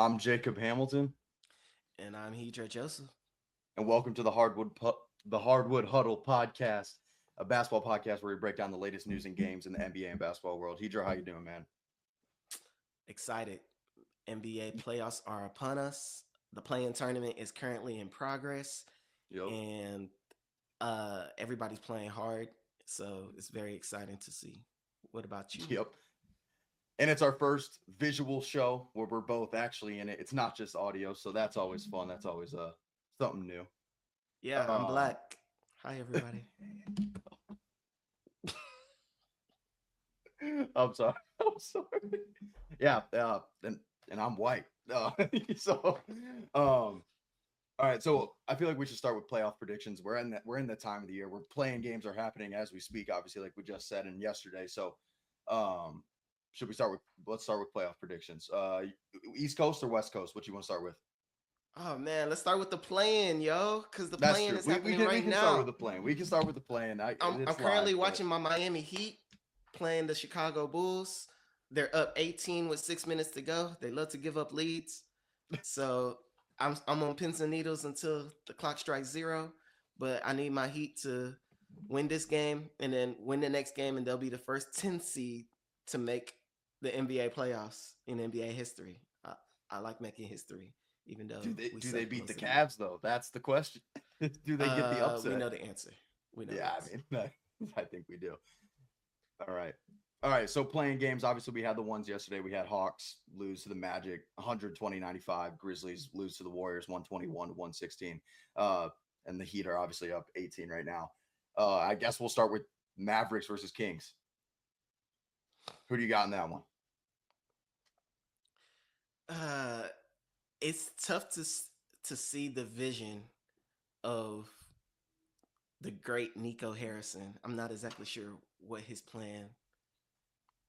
I'm Jacob Hamilton, And I'm Hidro Joseph. and welcome to the Hardwood Huddle podcast, a basketball podcast where we break down the latest news and games in the NBA and basketball world. Hidro, how you doing, man? Excited. NBA playoffs are upon us. The playing tournament is currently in progress, Yep, and everybody's playing hard. So it's very exciting to see. What about you? yep. And it's our first visual show where we're both actually in it. It's not just audio, so that's always fun. That's always something new. Yeah, I'm Um, black. Hi, everybody. I'm sorry. I'm sorry. Yeah, and I'm white. So, um, all right, so I feel like we should start with playoff predictions. We're in the time of the year where playing games are happening as we speak, obviously, like we just said in yesterday. So, um, should we start with let's start with playoff predictions. East Coast or West Coast? What you want to start with? Oh man, let's start with the playing, yo, because the That's playing true. is We happening can we right can start with now. the plan. We can start with the plan. I'm It's currently live, but watching my Miami Heat playing the Chicago Bulls. They're up 18 with 6 minutes to go. They love to give up leads. So I'm on pins and needles until the clock strikes zero. But I need my Heat to win this game and then win the next game, and they'll be the first 10 seed to make the NBA playoffs in NBA history. I like making history, even though we do they suck beat the most of the year. Cavs though? That's the question. Do they get the We upset? know the answer. We know the Yeah, I answer. mean, I think we do. All right. All right. So playing games, obviously we had the ones yesterday. We had Hawks lose to the Magic 120-95. Grizzlies lose to the Warriors 121 to 116. And the Heat are obviously up 18 right now. I guess we'll start with Mavericks versus Kings. Who do you got in that one? Uh, it's tough to see the vision of the great Nico Harrison. I'm not exactly sure what his plan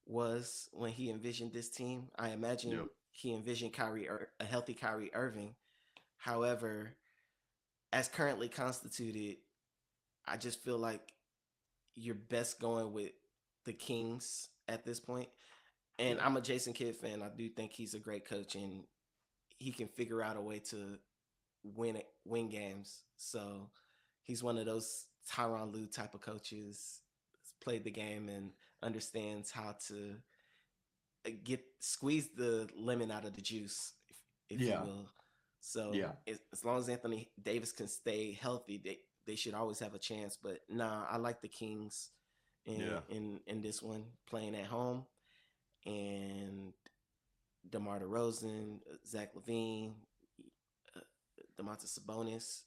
was when he envisioned this team. I imagine Yep. he envisioned a healthy Kyrie Irving. However, as currently constituted, I just feel like you're best going with the Kings at this point. And Yeah. I'm a Jason Kidd fan. I do think he's a great coach, and he can figure out a way to win games. So he's one of those Tyronn Lue type of coaches. Played the game and understands how to get squeeze the lemon out of the juice, if you Yeah. will. So Yeah. as long as Anthony Davis can stay healthy, they should always have a chance. But nah, I like the Kings Yeah. in this one playing at home, and DeMar DeRozan, Zach LaVine, uh, Domantas Sabonis.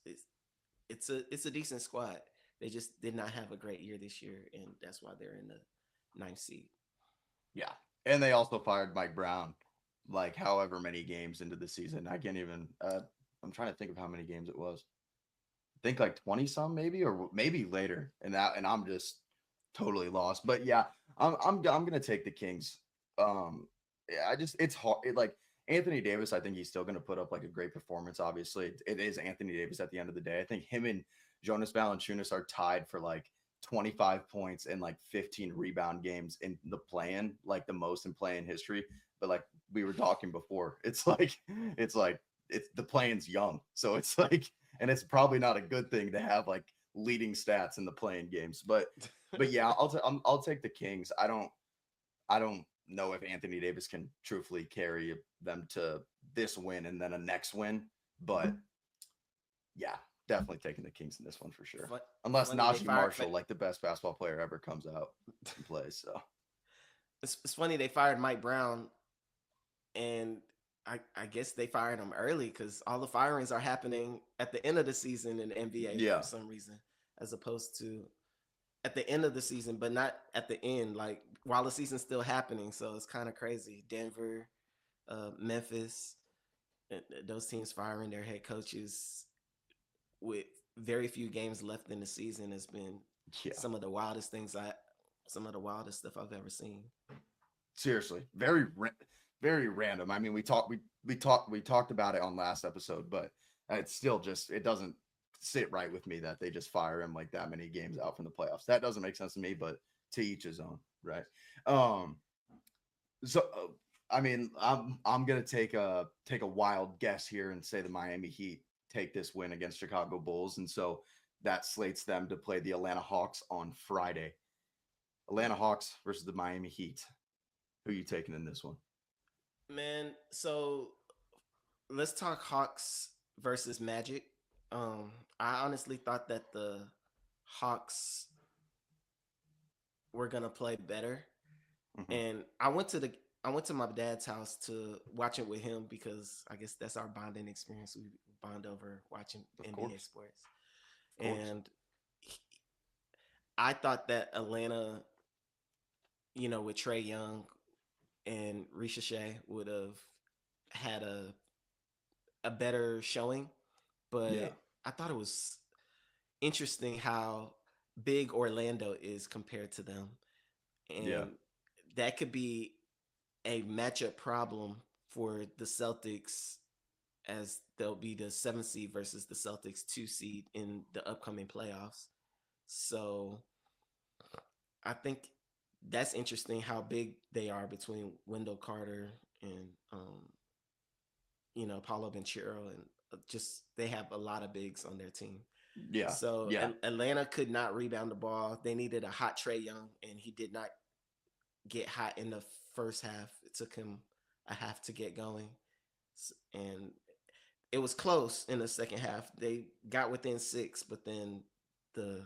It's a decent squad. They just did not have a great year this year, and that's why they're in the ninth seed. Yeah. And they also fired Mike Brown like however many games into the season. I can't even I'm trying to think of how many games it was. I think like 20 some maybe or maybe later. And I'm just totally lost. But yeah, I'm going to take the Kings. Yeah, it's hard like Anthony Davis, I think he's still going to put up like a great performance. Obviously, it is Anthony Davis at the end of the day. I think him and Jonas Valanciunas are tied for like 25 points and like 15 rebound games in the play-in, like the most in play-in history. But like we were talking before, it's the play-in's young, so it's like, and it's probably not a good thing to have like leading stats in the play-in games. But yeah, I'll take the Kings. I don't know if Anthony Davis can truthfully carry them to this win and then a next win, but yeah, definitely taking the Kings in this one for sure. Unless Funny they Najee fired. Marshall, like the best basketball player ever, comes out and plays. So It's funny they fired Mike Brown, and I guess they fired him early because all the firings are happening at the end of the season in the NBA for yeah, some reason, as opposed to at the end of the season, but not at the end, like while the season's still happening. So it's kind of crazy. Denver, Memphis, those teams firing their head coaches with very few games left in the season has been yeah, some of the wildest things some of the wildest stuff I've ever seen. seriously, very random. I mean, we talked about it on last episode, but it's still just it doesn't sit right with me that they just fire him like that many games out from the playoffs. That doesn't make sense to me, but to each his own, right? Um, so I mean, I'm gonna take a wild guess here and say the Miami Heat take this win against Chicago Bulls, and so that slates them to play the Atlanta Hawks on Friday. Atlanta Hawks versus the Miami Heat. Who you taking in this one? Man, so let's talk Hawks versus Magic. I honestly thought that the Hawks were gonna play better, Hmm. and I went to my dad's house to watch it with him because I guess that's our bonding experience. We bond over watching Of NBA course, sports, of course. and I thought that Atlanta, with Trey Young and Ricochet would have had a better showing, Yeah, but I thought it was interesting how big Orlando is compared to them, yeah, and that could be a matchup problem for the Celtics as they'll be the 7th seed versus the Celtics 2 seed in the upcoming playoffs. So I think that's interesting how big they are between Wendell Carter and Paulo Banchero, and just they have a lot of bigs on their team. yeah, So yeah, Atlanta could not rebound the ball. They needed a hot Trey Young, and he did not get hot in the first half. It took him a half to get going, and it was close in the second half. They got within 6, but then the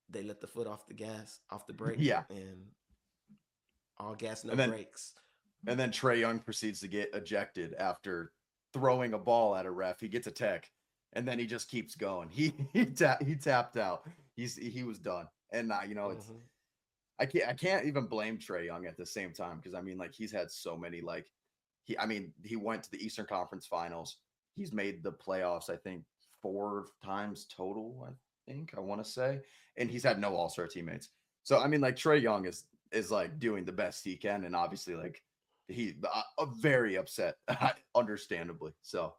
they let the foot off the gas, off the brake, yeah. and all gas, no And then brakes. Trey Young proceeds to get ejected after throwing a ball at a ref. He gets a tech, and then he just keeps going. He tapped out. He was done. And it's Mm-hmm. I can't even blame Trey Young at the same time because I mean like he's had so many like he went to the Eastern Conference Finals. He's made the playoffs I think 4 times total. I want to say, and he's had no All Star teammates. So I mean like Trey Young is like doing the best he can, and obviously like he very upset, understandably. So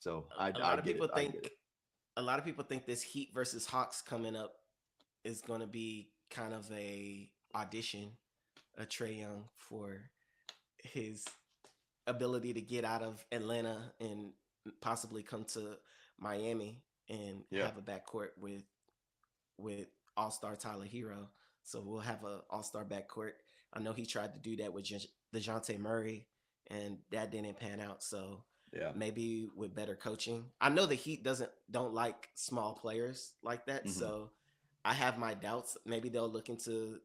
A I lot of get it. people I think get it. a lot of people think this Heat versus Hawks coming up is going to be kind of a audition, a Trey Young for his ability to get out of Atlanta and possibly come to Miami and Yeah. have a backcourt with All Star Tyler Hero. So we'll have a All Star backcourt. I know he tried to do that with Dejounte Murray, and that didn't pan out. So Yeah. maybe with better coaching, I know the Heat don't like small players like that. Hmm. So I have my doubts. Maybe they'll look into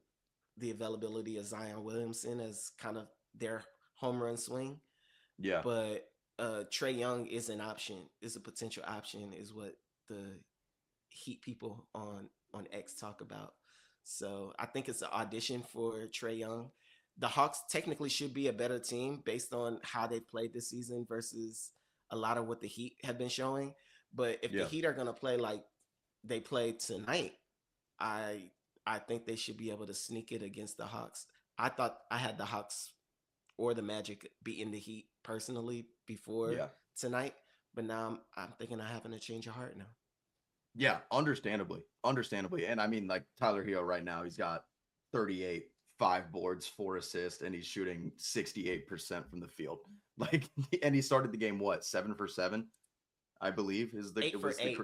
the availability of Zion Williamson as kind of their home run swing, Yeah. but Trey Young is an option, is a potential option, is what the Heat people on X talk about. So I think it's an audition for Trey Young. The Hawks technically should be a better team based on how they played this season versus a lot of what the Heat have been showing. But if the Yeah. Heat are gonna play like they played tonight, I I think they should be able to sneak it against the Hawks. I thought I had the Hawks or the Magic beating the Heat personally before Yeah. tonight, but now I'm thinking I having a change of heart now. Yeah, understandably, and I mean, like Tyler Hero right now, he's got 38, 5 boards, 4 assists, and he's shooting 68% from the field. Like, and he started the game what 7 for 7, I believe, is the Eight it for was the eight.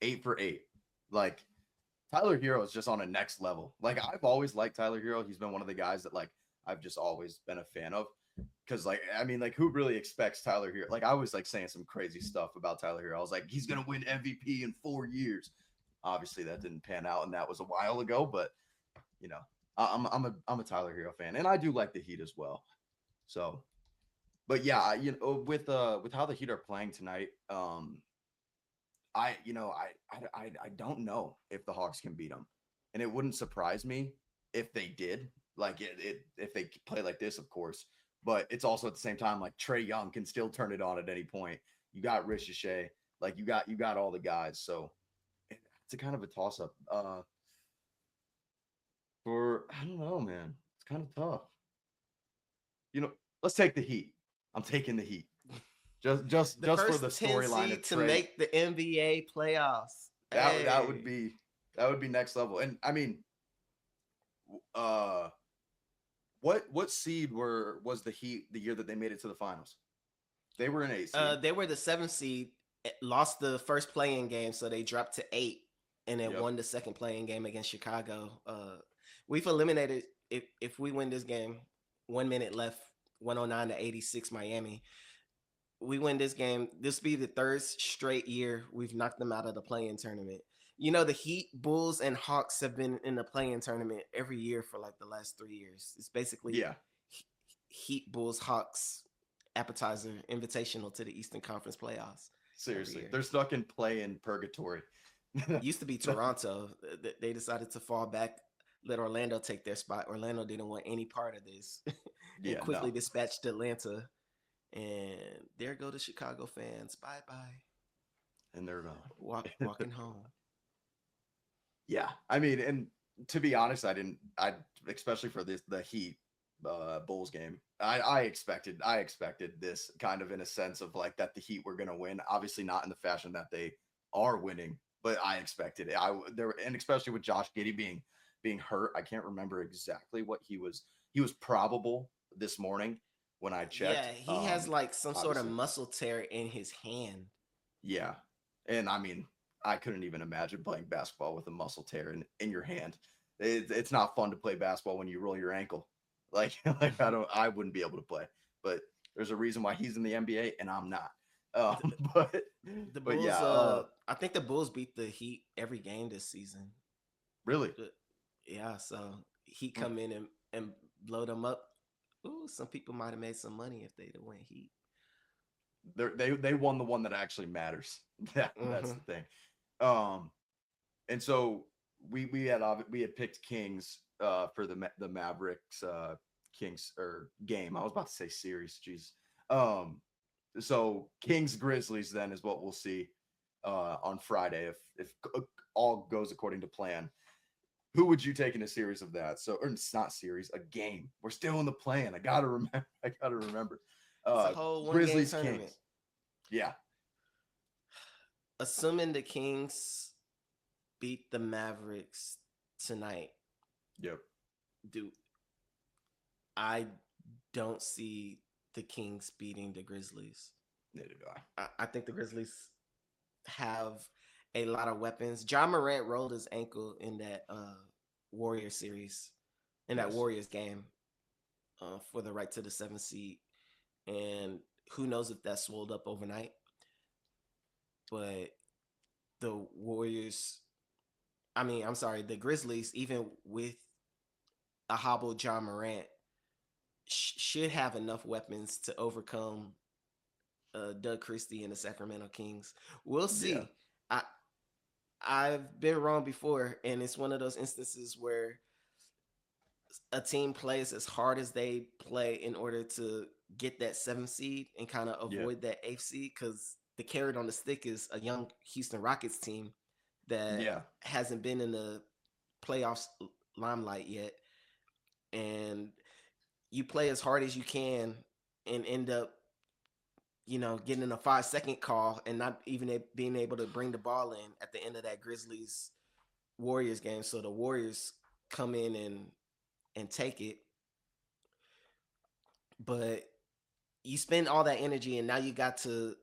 8 for 8. Like Tyler Hero is just on a next level. Like I've always liked Tyler Hero. He's been one of the guys that like I've just always been a fan of. Because like I mean, like who really expects Tyler Hero? Like I was like saying some crazy stuff about Tyler Hero. I was like, he's gonna win MVP in 4 years. Obviously, that didn't pan out, and that was a while ago. But you know, I'm a Tyler Hero fan, and I do like the Heat as well. So, but yeah, with how the Heat are playing tonight, I don't know if the Hawks can beat them, and it wouldn't surprise me if they did. Like if they play like this, of course. But it's also at the same time like Trey Young can still turn it on at any point. You got Ricochet, like you got all the guys. So it's a kind of a toss up. For I don't know, man. It's kind of tough. You know, let's take the Heat. I'm taking the Heat. Just The just for the first 10 storyline of seed to Trey. make the NBA playoffs. That would Hey. be that would be next level. And I mean, uh What seed was the Heat the year that they made it to the finals? They were an 8 seed. They were the seventh seed, lost the first playing game, so they dropped to 8, and then Yep. won the second playing game against Chicago. We've eliminated if we win this game, 1 minute left, 109-86 Miami. We win this game. This be the third straight year we've knocked them out of the play-in tournament. You know, the Heat, Bulls, and Hawks have been in the play-in tournament every year for like the last 3 years. It's basically Yeah. Heat, Bulls, Hawks appetizer invitational to the Eastern Conference playoffs. Seriously, they're stuck in play in purgatory. Used to be Toronto. They decided to fall back, let Orlando take their spot. Orlando didn't want any part of this, and Yeah, quickly no. dispatched Atlanta. And there go the Chicago fans. Bye bye. And they're Walking home. Yeah, I mean, and to be honest, I especially for the Heat Bulls game, I expected this kind of in a sense of like that the Heat were going to win. Obviously, not in the fashion that they are winning, but I expected it. And especially with Josh Giddey being hurt, I can't remember exactly what he was. He was probable this morning when I Yeah, checked. he has like some sort of Obviously, muscle tear in his hand. yeah, and I mean, I couldn't even imagine playing basketball with a muscle tear in your hand. It's not fun to play basketball when you roll your ankle. Like, like I wouldn't be able to play. But there's a reason why he's in the NBA and I'm not. But The but Bulls, yeah, I think the Bulls beat the Heat every game this season. really, Uh, Yeah, so Heat mm, come in and blow them up. Ooh, some people might have made some money if they'd have went Heat. they won the one that actually matters. That's Mm-hmm. the thing. Um, and so we had picked Kings for the Mavericks Kings or game. I was about to say series. Jeez. Um, so Kings Grizzlies then is what we'll see on Friday if all goes according to plan. Who would you take in a series of that? So, or it's not series, a game. We're still in the plan. I gotta remember. I gotta remember. It's a whole one game Grizzlies tournament. Kings. Yeah. Assuming the Kings beat the Mavericks tonight, Yep. do I don't see the Kings beating the Grizzlies. Neither do I. I think the Grizzlies have a lot of weapons. John Morant rolled his ankle in that Warriors series, in that Yes. Warriors game, for the right to the seventh seed, and who knows if that swelled up overnight. But the Warriors, I mean, I'm sorry, the Grizzlies, even with a hobbled John Morant, should have enough weapons to overcome Doug Christie and the Sacramento Kings. We'll Yeah. see. I I've been wrong before, and it's one of those instances where a team plays as hard as they play in order to get that seventh seed and kind of Yeah. avoid that eighth seed, because the carrot on the stick is a young Houston Rockets team that Yeah. hasn't been in the playoffs limelight yet, and you play as hard as you can and end up, getting a 5-second call and not even being able to bring the ball in at the end of that Grizzlies Warriors game. So the Warriors come in and take it, but you spend all that energy and now you got to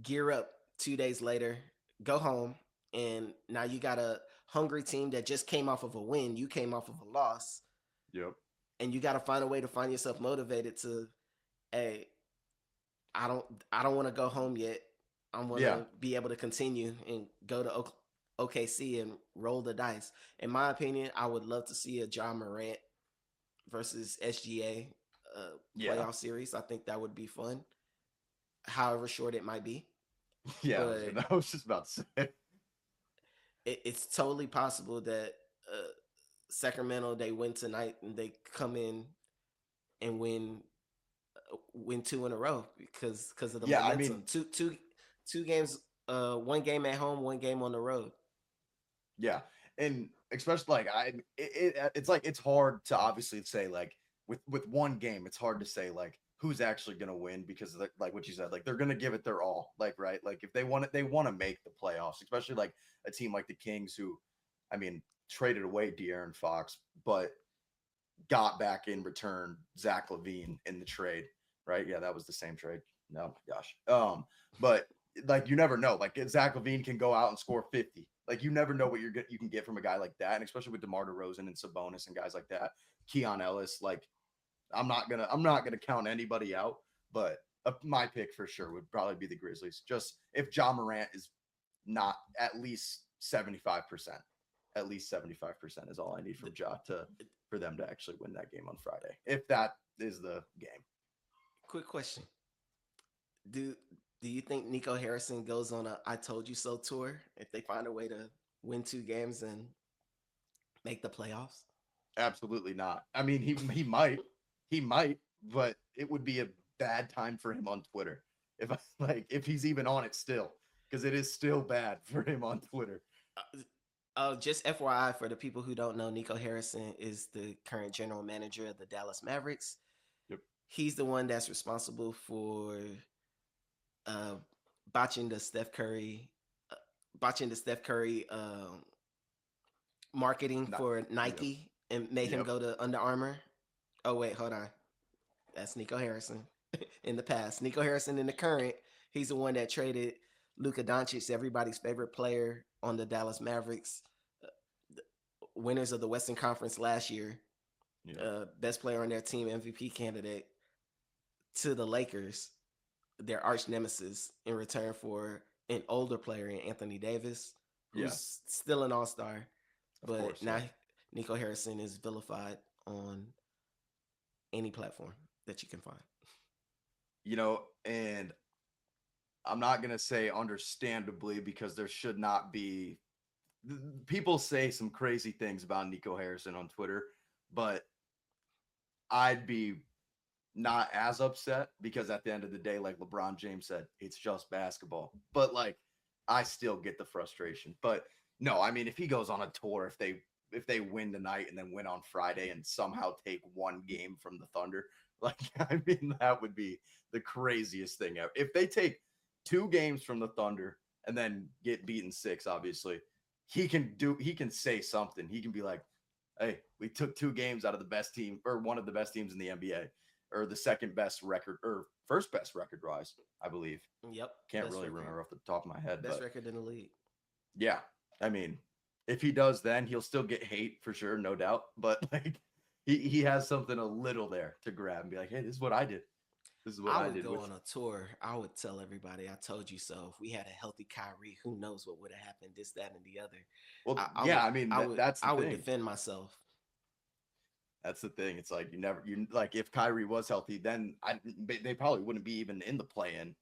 gear up 2 days later, go home, and now you got a hungry team that just came off of a win. You came off of a loss, Yep. and you got to find a way to find yourself motivated to, hey, I don't want to go home yet. I want Yeah. to be able to continue and go to OKC and roll the dice. In my opinion, I would love to see a John Morant versus SGA Yeah. playoff series. I think that would be fun, however short it might be. Yeah. But I was just about to say. it's totally possible that Sacramento, they win tonight and they come in and win two in a row because of the Yeah. I momentum. mean, Two games, one game at home, one game on the road. yeah, and especially like it's like it's hard to obviously say like with one game, it's hard to say like who's actually gonna win because like what you said, like they're gonna give it their all, like right, like if they want it, they want to make the playoffs, especially like a team like the Kings who, I mean, traded away De'Aaron Fox, but got back in return Zach LaVine in the trade, right? Yeah, that was the same trade. Oh my gosh. But like you never know. Like Zach LaVine can go out and score 50. Like you never know what you can get from a guy like that, and especially with DeMar DeRozan and Sabonis and guys like that. Keon Ellis, like I'm not gonna count anybody out, but my pick for sure would probably be the Grizzlies. Just if Ja Morant is not at least 75%. At least 75% is all I need from Ja to for them to actually win that game on Friday. If that is the game. Quick question: Do do you think Nico Harrison goes on a "I told you so" tour if they find a way to win 2 games and make the playoffs? Absolutely not. I mean, he might, but it would be a bad time for him on Twitter if he's even on it still, because it is still bad for him on Twitter. Just FYI for the people who don't know, Nico Harrison is the current general manager of the Dallas Mavericks. Yep. He's the one that's responsible for uh, botching the Steph Curry, uh, botching the Steph Curry marketing Not. for Yep. Nike and made him Yep. go to Under Armour. Oh wait, hold on. That's Nico Harrison in the past. Nico Harrison in the current. He's the one that traded Luka Doncic, everybody's favorite player on the Dallas Mavericks, winners of the Western Conference last year, Yep. best player on their team, MVP candidate, to the Lakers, their arch nemesis, in return for an older player in Anthony Davis, Yeah. who's still an all-star. Of But course. now Yeah. Nico Harrison is vilified on any platform that you can find. And I'm not gonna say understandably because there should not be. People say some crazy things about Nico Harrison on Twitter, but I'd be not as upset because at the end of the day, like LeBron James said, it's just basketball. But like, I still get the frustration. But no, I mean, if he goes on a tour, if they win tonight and then win on Friday and somehow take one game from the Thunder, like I mean, that would be the craziest thing ever. If they take 2 games from the Thunder and then get beaten 6, obviously, he can say something. He can be like, hey, we took 2 games out of the best team or one of the best teams in the NBA or the second best record or first best record rise, I believe. Yep, Can't really remember off the top of my head, best but record in the league. yeah, I mean, if he does, then he'll still get hate for sure, no doubt. But like, he has something a little there to grab and be like, hey, this is what I did. This is what I I would did go with. on a tour. I would tell everybody, I told you so. If we had a healthy Kyrie, who knows what would have happened, this, that, and the other. Well, I yeah, would, I mean I would, that's the I would thing. defend myself. That's the thing. It's like you like if Kyrie was healthy, then they probably wouldn't be even in the play-in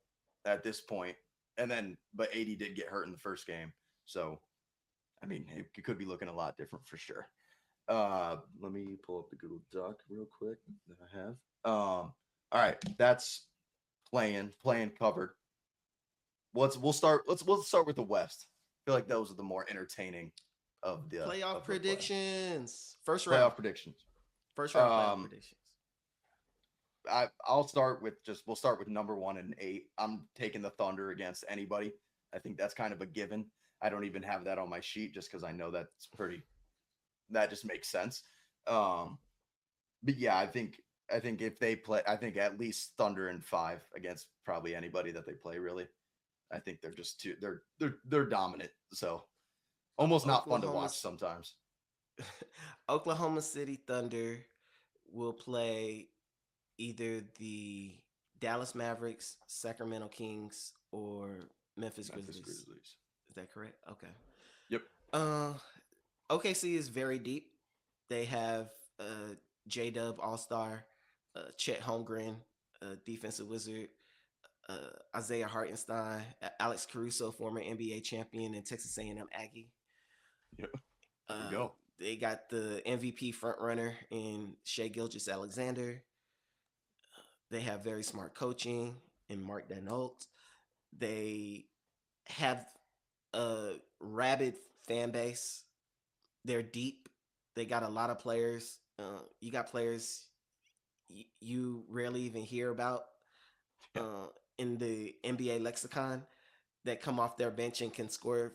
at this point. And then, but AD did get hurt in the first game, so I mean, it could be looking a lot different for sure. Let me pull up the Google Doc real quick that I have. All right, that's playing covered. We'll start with the West. I feel like those are the more entertaining Playoff of the play predictions. First round. playoff predictions. First round playoff Um, predictions. I'll start with we'll start with number 1 and 8. I'm taking the Thunder against anybody. I think that's kind of a given. I don't even have that on my sheet just because I know that just makes sense. Um, but yeah, I think if they play, I think at least Thunder in 5 against probably anybody that they play. Really, I think they're just too they're dominant. So almost not fun to Oklahoma, watch sometimes. Oklahoma City Thunder will play either the Dallas Mavericks, Sacramento Kings, or Memphis Memphis Grizzlies. Grizzlies. Is that correct? Okay. Yep. Uh, OKC is very deep. They have J Dub All Star, Chet Holmgren, defensive wizard, Isaiah Hartenstein, Alex Caruso, former NBA champion and Texas A&M Aggie. Yep. There we Uh, go. they got the MVP front runner in Shea Gilgis Alexander. They have very smart coaching in Mark Denault. They have a rabid fan base. They're deep. They got a lot of players. You got players you rarely even hear about Yeah. in the NBA lexicon that come off their bench and can score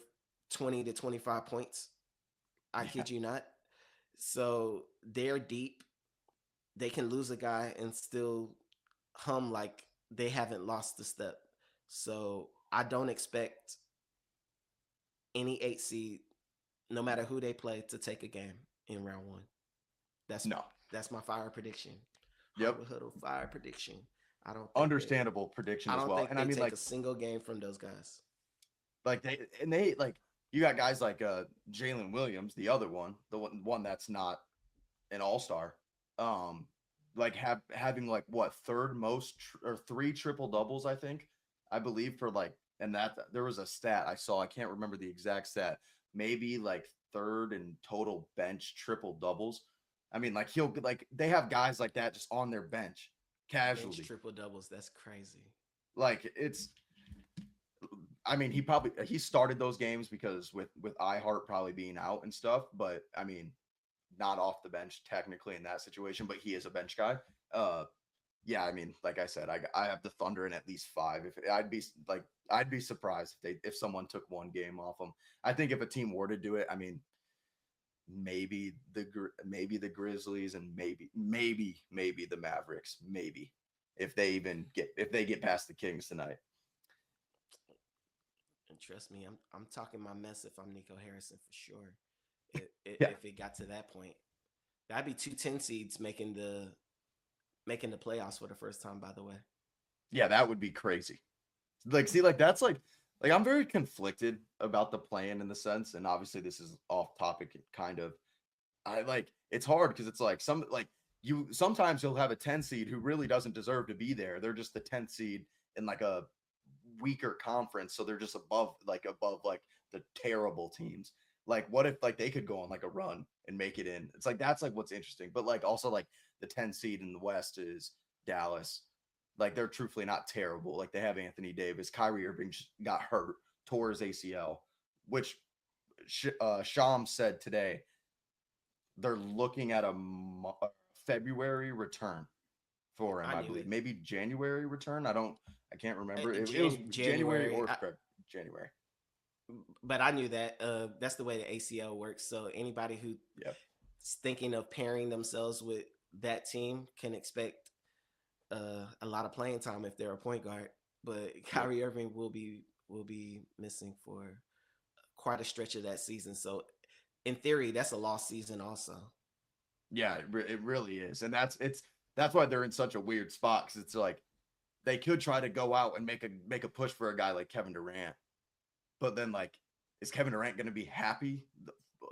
20 to 25 points. I Yeah. kid you not. So they're deep. they can lose a guy and still hum like they haven't lost the step. So I don't expect any 8 seed, no matter who they play, to take a game in round one. That's No. that's my fire prediction. Yep. Hardwood Huddle fire prediction. I don't think they Understandable prediction I as don't well. think And I they mean, take like, a single game from those guys. they like you got guys like Jalen Williams, the other one, the one that's not an all-star. Um, like having like what third most or three triple doubles, I believe for like, and that there was a stat I saw. I can't remember the exact stat. Maybe like third in total bench triple doubles. I mean, like he'll like they have guys like that just on their bench Bench casually. triple doubles. That's crazy. Like it's I mean, he started those games because with iHeart probably being out and stuff, but I mean, not off the bench technically in that situation, but he is a bench guy. Uh, yeah, I mean, like I said, I have the Thunder in at least five. If I'd be surprised if someone took one game off them. I think if a team were to do it, I mean, maybe the Grizzlies and maybe the Mavericks, maybe if they get past the Kings tonight. And trust me, I'm talking my mess if I'm Nico Harrison for sure. Yeah, If it got to that point, that'd be two 10 seeds making the playoffs for the first time. By the way, yeah, that would be crazy. Like, see, like that's like I'm very conflicted about the plan in the sense, and obviously this is off topic, kind of. I like it's hard because it's like you sometimes you'll have a 10 seed who really doesn't deserve to be there. They're just the 10th seed in like a weaker conference, so they're just above like the terrible teams. Like what if like they could go on like a run and make it in? It's like that's like what's interesting. But like also like the 10 seed in the West is Dallas. Like they're truthfully not terrible. Like they have Anthony Davis. Kyrie Irving got hurt, tore his ACL, which Sham said today they're looking at a February return for him. I I knew believe it. maybe January return. I can't remember. It was January January, or January. but I knew that. That's the way the ACL works. So anybody who's Yep. thinking of pairing themselves with that team can expect a lot of playing time if they're a point guard. But Yep. Kyrie Irving will be missing for quite a stretch of that season. So in theory, that's a lost season also. Yeah, it really is, and that's why they're in such a weird spot because it's like they could try to go out and make a push for a guy like Kevin Durant, but then like is Kevin Durant going to be happy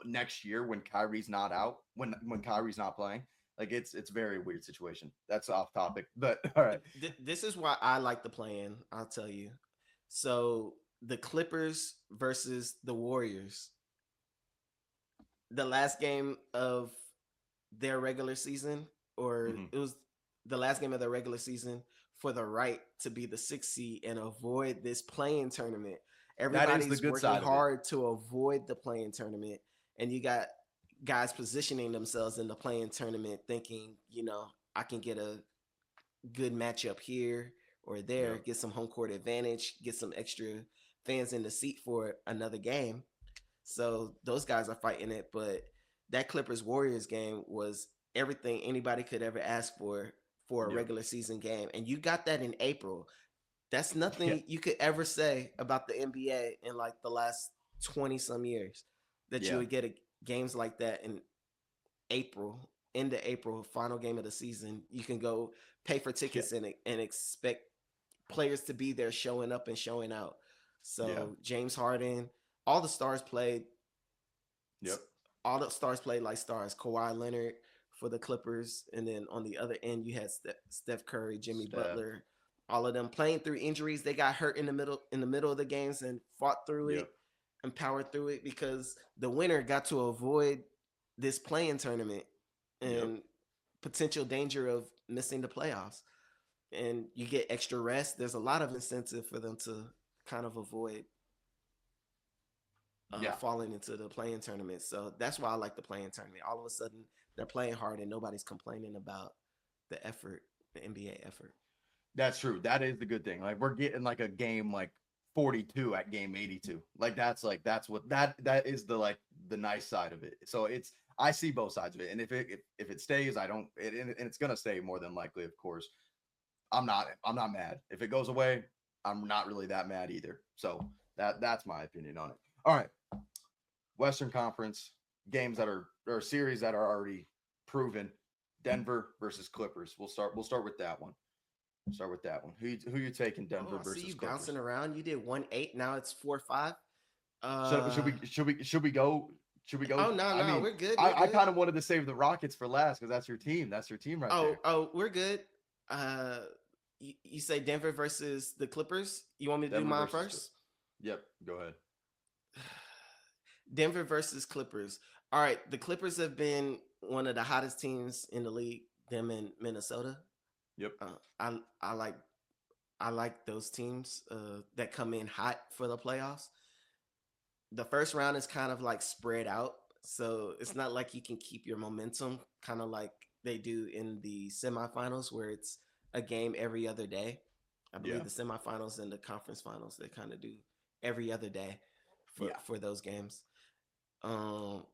next year when Kyrie's not out when Kyrie's not playing? Like it's very weird situation. That's off topic, but all right. This is why I like the plan. I'll tell you. So the Clippers versus the Warriors. The last game of their regular season, or Mm-hmm. it was the last game of their regular season for the right to be the 6th seed and avoid this playing tournament. That is the Everybody's good working side of it. hard to avoid the playing tournament, and you got guys positioning themselves in the playing tournament, thinking, I can get a good matchup here or there, Yep. get some home court advantage, get some extra fans in the seat for another game. So those guys are fighting it, but that Clippers Warriors game was everything anybody could ever ask for a Yep. regular season game, and you got that in April. That's Yeah. nothing you could ever say about the NBA in like the last 20 some years, that you Yeah. would get games like that in April, into April, final game of the season. You can go pay for Yeah. tickets and expect players to be there showing up and showing out. Yeah. So James Harden, all the stars played, Yep. all the stars played like stars. Kawhi Leonard for the Clippers, and then on the other end you had Steph Curry, Jimmy Steph. Butler, all of them playing through injuries. They got hurt in the middle of the games and fought through it Yep. and powered through it because the winner got to avoid this playing tournament Yep. and potential danger of missing the playoffs. And you get extra rest. There's a lot of incentive for them to kind of avoid Yeah. falling into the playing tournament. So that's why I like the playing tournament. All of a sudden, they're playing hard and nobody's complaining about the effort, the NBA effort. That's true. That is the good thing. Like we're getting like a game like 42 at game 82. Like that's what that is the like the nice side of it. So I see both sides of it, and if it stays, I don't, and it's gonna stay more than likely, of course. I'm not mad. If it goes away, I'm not really that mad either. So that's my opinion on it. All right, Western Conference games that are or series that are already proven. Denver versus Clippers. We'll start with that one. Start with that one. Who you taking? Oh, Denver I see versus you bouncing Clippers. around. You did 1-8. Now it's 4-5. So should Uh we should we should we go? Should we go? oh, no, I no, mean, we're good. We're I good. kind of wanted to save the Rockets for last because that's your team. That's your team right Oh, there. oh, we're good. Uh you say Denver versus the Clippers? You want me to do Denver mine versus first? Yep. Go ahead. Denver versus Clippers. All right, the Clippers have been one of the hottest teams in the league. Them in Minnesota. Yep. Uh, I like those teams that come in hot for the playoffs. The first round is kind of like spread out, so it's not like you can keep your momentum, kind of like they do in the semifinals, where it's a game every other day. I believe Yeah. the semifinals and the conference finals they kind of do every other day for Yeah. those games.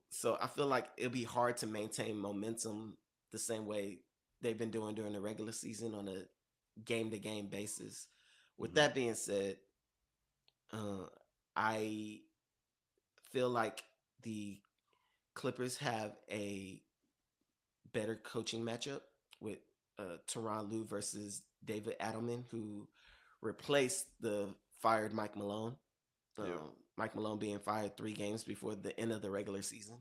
So I feel like it'll be hard to maintain momentum the same way they've been doing during the regular season on a game to game basis. With Hmm. that being said, uh, I feel like the Clippers have a better coaching matchup with Tyronn Lue versus David Adelman, who replaced the fired Mike Malone. Yep. Mike Malone being fired 3 games before the end of the regular season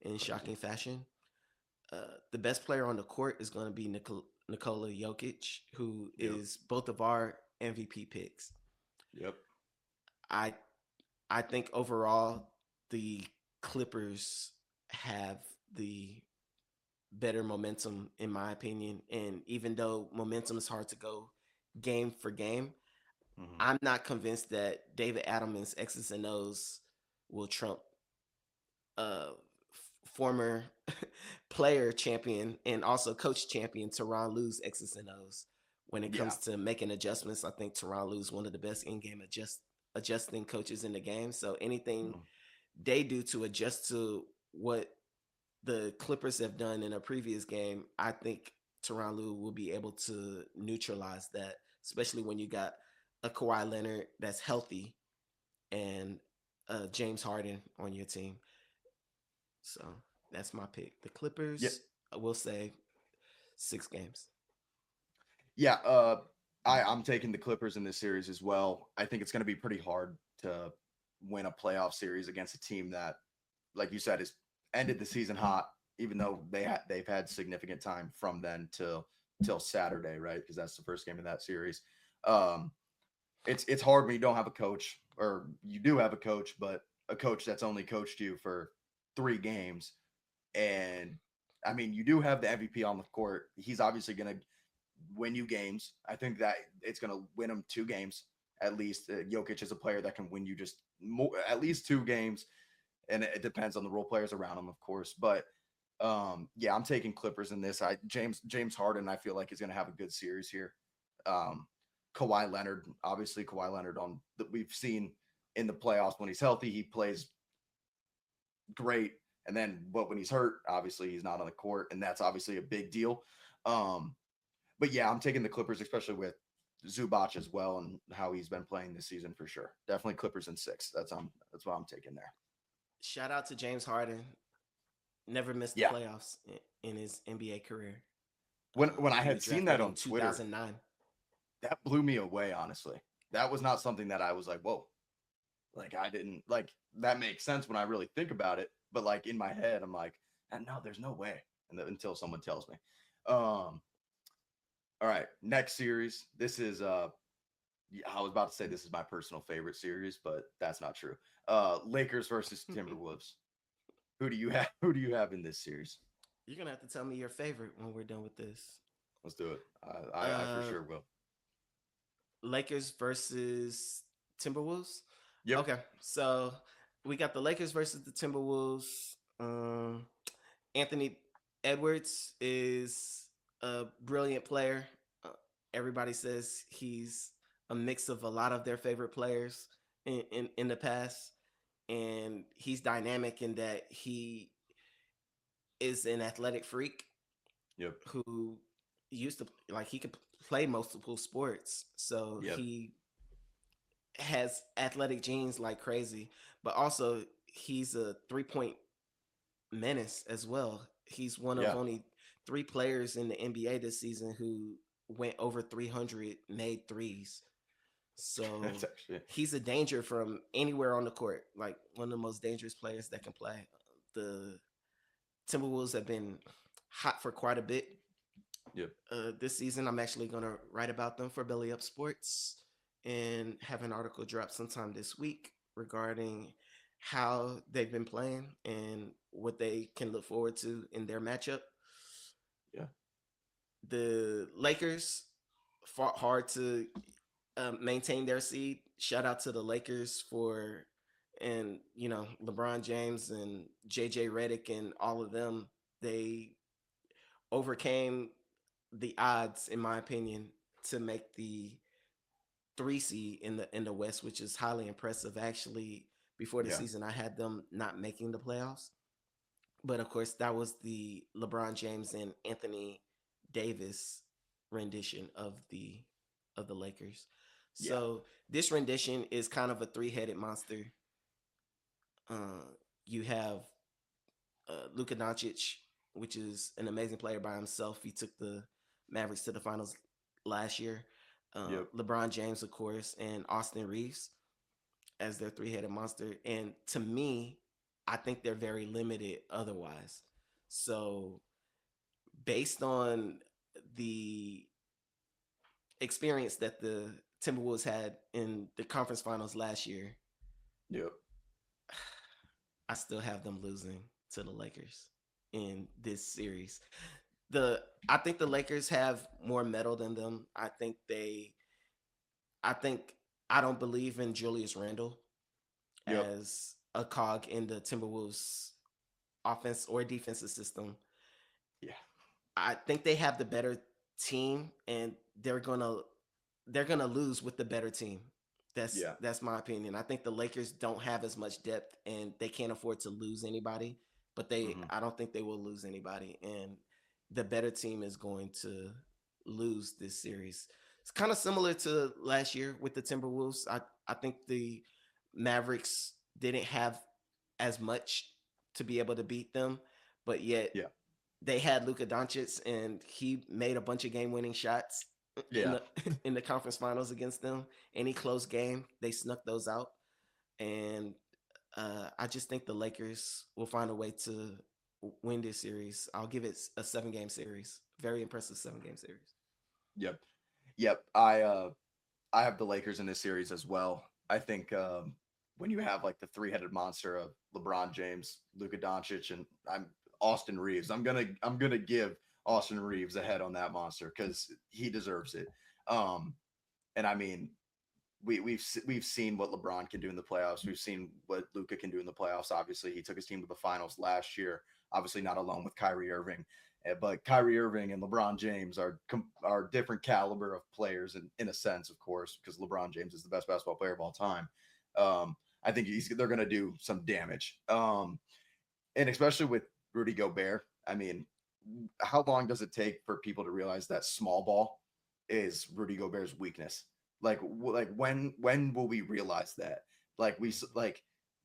in Crazy. shocking fashion. The best player on the court is going to be Nikola Jokic, who Yep. is both of our MVP picks. Yep. I I think overall the Clippers have the better momentum in my opinion. And even though momentum is hard to go game for game, Hmm. I'm not convinced that David Adelman's X's and O's will trump former player champion and also coach champion Tyronn Lue's X's and O's. When it Yeah. comes to making adjustments, I think Tyronn Lue's one of the best in-game adjusting coaches in the game. So anything Mhm. they do to adjust to what the Clippers have done in a previous game, I think Tyronn Lue will be able to neutralize that, especially when you got a Kawhi Leonard that's healthy and James Harden on your team. So that's my pick. The Yeah. Clippers, I will say 6 games. Yeah. I'm taking the Clippers in this series as well. I think it's going to be pretty hard to win a playoff series against a team that, like you said, has ended the season hot, even though they've had significant time from then till Saturday, right? Because that's the first game of that series. Um, it's hard when you don't have a coach, or you do have a coach, but a coach that's only coached you for 3 games. And I mean, you do have the MVP on the court. He's obviously going to win you games. I think that it's going to win him 2 games at least. Jokic is a player that can win you just more, at least 2 games, and it depends on the role players around him, of course. But yeah, I'm taking Clippers in this. James Harden, I feel like is going to have a good series here. Um, Kawhi Leonard, obviously Kawhi Leonard on that we've seen in the playoffs when he's healthy, he plays great. And then, but when he's hurt, obviously he's not on the court, and that's obviously a big deal. Um, but yeah, I'm taking the Clippers, especially with Zubac as well and how he's been playing this season for sure. Definitely Clippers in 6. That's what I'm taking there. Shout out to James Harden. Never missed the Yeah, playoffs in his NBA career. when I He had was seen that drafted in on Twitter, 2009. that blew me away. Honestly, that was not something that I was like, whoa, like I didn't like that makes sense when I really think about it. But like in my head, I'm like, no, there's no way. And until someone tells me. All right, next series. This is yeah, I was about to say this is my personal favorite series, but that's not true. Lakers versus Timberwolves. Who do you have? Who do you have in this series? You're gonna have to tell me your favorite when we're done with this. Let's do it. I for Uh, sure will. Lakers versus Timberwolves. Yep. Okay, so we got the Lakers versus the Timberwolves. Anthony Edwards is a brilliant player. Uh, Everybody says he's a mix of a lot of their favorite players in the past, and he's dynamic in that is an athletic freak Yep. who used to like he could play multiple sports, so Yep. he has athletic genes like crazy. But also, he's a 3 point menace as well. He's one of Yeah. only three players in the NBA this season who went over 300 made threes. That's So actually he's a danger from anywhere on the court, like one of the most dangerous players that can play. The Timberwolves have been hot for quite a bit yep. this season. I'm actually going to write about them for Belly Up Sports and have an article drop sometime this week regarding how they've been playing and what they can look forward to in their matchup. Yeah. The Lakers fought hard to maintain their seed. Shout out to the Lakers for, and LeBron James and JJ Redick and all of them. They overcame the odds, in my opinion, to make the 3 seed in the West, which is highly impressive. Actually, before the Yeah. season, I had them not making the playoffs, but of course, that was the LeBron James and Anthony Davis rendition of the Lakers. Yeah. So this rendition is kind of a three-headed monster. Uh, you have Luka Doncic, which is an amazing player by himself. He took the Mavericks to the finals last year. Yep. LeBron James, of course, and Austin Reeves as their three-headed monster. And to me, I think they're very limited otherwise. So based on the experience that the Timberwolves had in the conference finals last year, Yep. I still have them losing to the Lakers in this series. The I think the Lakers have more metal than them. I think I don't believe in Julius Randle Yep. as a cog in the Timberwolves offense or defensive system. Yeah. I think they have the better team, and they're gonna lose with the better team. Yeah. That's my opinion. I think the Lakers don't have as much depth, and they can't afford to lose anybody. But Hmm. I don't think they will lose anybody, and the better team is going to lose this series. It's kind of similar to last year with the Timberwolves. I think the Mavericks didn't have as much to be able to beat them, but yet Yeah. they had Luka Doncic, and he made a bunch of game-winning shots in Yeah. the in the conference finals against them. Any close game, they snuck those out, and I just think the Lakers will find a way to win this series. I'll give it a 7 game series. Very impressive 7 game series. Yep. Yep. I have the Lakers in this series as well. I think when you have like the three-headed monster of LeBron James, Luka Doncic, and I'm Austin Reeves, I'm gonna give Austin Reeves a head on that monster because he deserves it. Um, and I mean, we've seen what LeBron can do in the playoffs. We've seen what Luka can do in the playoffs. Obviously, he took his team to the finals last year. Obviously, not alone with Kyrie Irving, but Kyrie Irving and LeBron James are different caliber of players in a sense, of course, because LeBron James is the best basketball player of all time. I think they're going to do some damage, and especially with Rudy Gobert. I mean, how long does it take for people to realize that small ball is Rudy Gobert's weakness? Like when will we realize that? Like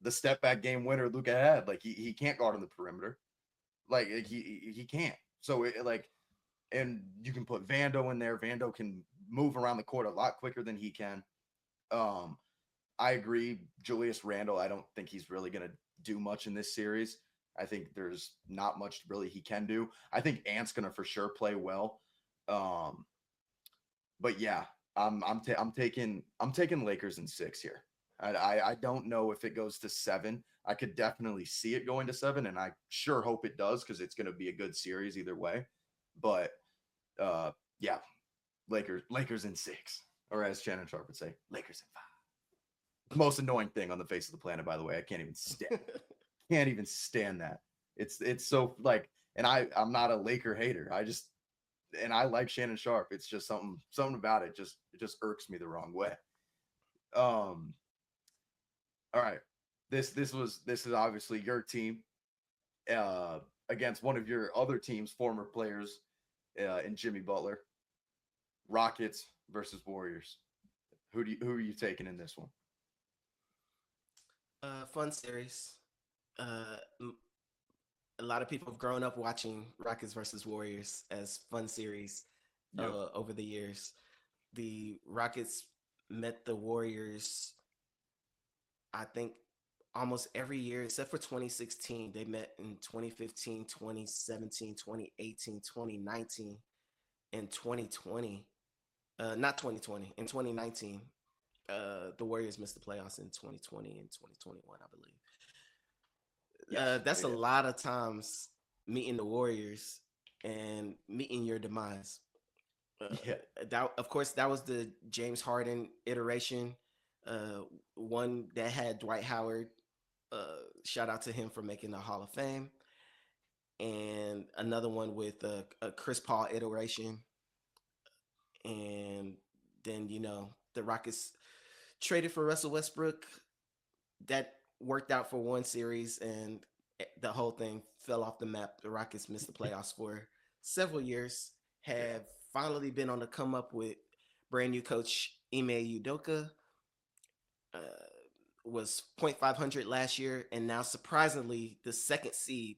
the step back game winner Luka had, like he can't guard on the perimeter. Like he can't. So and you can put Vando in there. Vando can move around the court a lot quicker than he can. Um, I agree. Julius Randle, I don't think he's really going to do much in this series. I think there's not much really he can do. I think Ant's going to for sure play well. Um, but yeah, I'm taking Lakers in 6 here. I don't know if it goes to 7. I could definitely see it going to 7, and I sure hope it does because it's going to be a good series either way. But yeah, Lakers in 6, or as Shannon Sharp would say, Lakers in 5. Most annoying thing on the face of the planet, by the way. I can't even stand that. It's so like, and I'm not a Laker hater. And I like Shannon Sharp. It's just something about it just irks me the wrong way. Um, all right. This is obviously your team. against one of your other team's former players in Jimmy Butler. Rockets versus Warriors. Who are you taking in this one? Fun series. Uh, a lot of people have grown up watching Rockets versus Warriors as fun series Yep. over the years. The Rockets met the Warriors, I think, almost every year except for 2016. They met in 2015, 2017, 2018, 2019, and 2020. Not 2020, in 2019. The Warriors missed the playoffs in 2020 and 2021, I believe. Yes, That's they a did. lot of times meeting the Warriors and meeting your demise. Yeah. That, of course, that was the James Harden iteration. Uh, One that had Dwight Howard. Shout out to him for making the Hall of Fame. And another one with a Chris Paul iteration. And then, the Rockets traded for Russell Westbrook. That worked out for one series, and the whole thing fell off the map. The Rockets missed the playoffs for several years. Yeah. Have finally been on the come up with brand new coach Ime Udoka. Uh, was 0.500 last year, and now surprisingly the second seed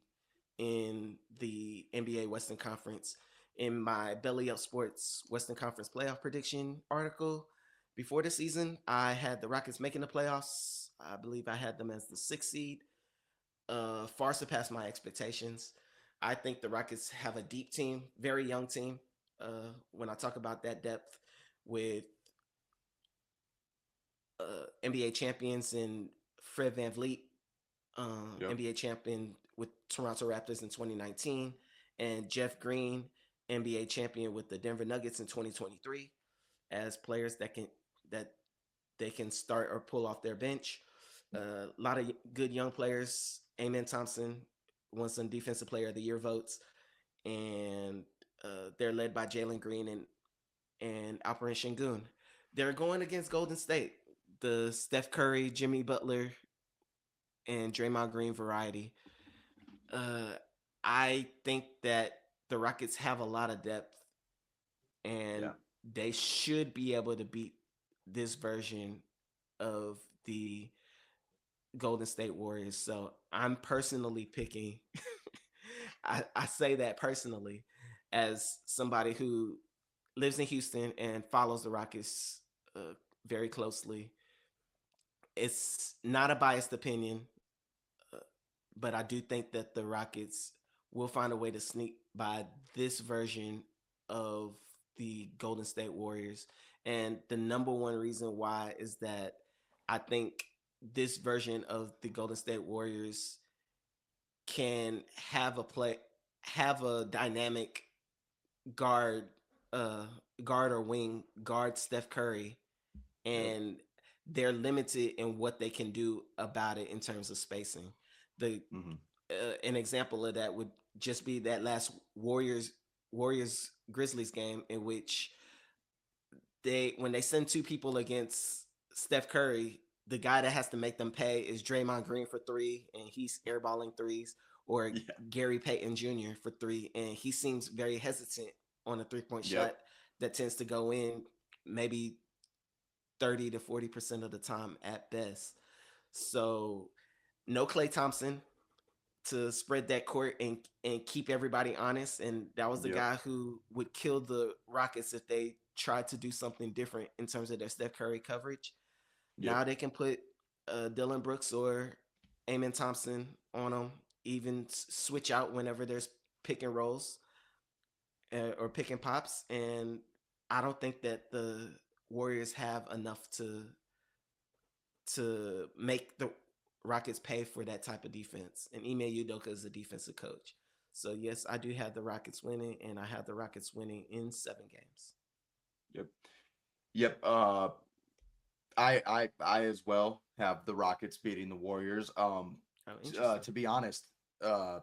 in the NBA Western Conference. In my Belly Up Sports Western Conference playoff prediction article before the season, I had the Rockets making the playoffs. I believe I had them as the sixth seed. Far surpassed my expectations. I think the Rockets have a deep team, very young team. When I talk about that depth with NBA champions in Fred VanVleet, Yep. NBA champion with Toronto Raptors in 2019, and Jeff Green, NBA champion with the Denver Nuggets in 2023, as players that they can start or pull off their bench. A lot of good young players. Amen Thompson won some Defensive Player of the Year votes, and they're led by Jalen Green and Alperen Şengün. They're going against Golden State, the Steph Curry, Jimmy Butler, and Draymond Green variety. Uh, I think that the Rockets have a lot of depth, and Yeah. they should be able to beat this version of the Golden State Warriors. So I'm personally picking. I say that personally as somebody who lives in Houston and follows the Rockets very closely. It's not a biased opinion, uh, but I do think that the Rockets will find a way to sneak by this version of the Golden State Warriors. And the number one reason why is that I think this version of the Golden State Warriors can have a dynamic guard uh guard or wing guard Steph Curry, Yep. and they're limited in what they can do about it in terms of spacing. The Hmm. An example of that would just be that last Warriors Grizzlies game in which they when they send two people against Steph Curry, the guy that has to make them pay is Draymond Green for three, and he's airballing threes, or Yeah. Gary Payton Jr. for three, and he seems very hesitant on a 3 point Yep. shot that tends to go in maybe 30 to 40% of the time at best. So no Klay Thompson to spread that court and keep everybody honest. And that was the Yep. guy who would kill the Rockets if they tried to do something different in terms of their Steph Curry coverage. Yep. Now they can put Dylan Brooks or Amen Thompson on them, even switch out whenever there's pick and rolls or pick and pops. And I don't think that the Warriors have enough to make the Rockets pay for that type of defense. And Ime Udoka is a defensive coach. So yes, I do have the Rockets winning, and I have the Rockets winning in 7 games. Yep. Yep. I as well have the Rockets beating the Warriors. Oh, interesting. To be honest, uh,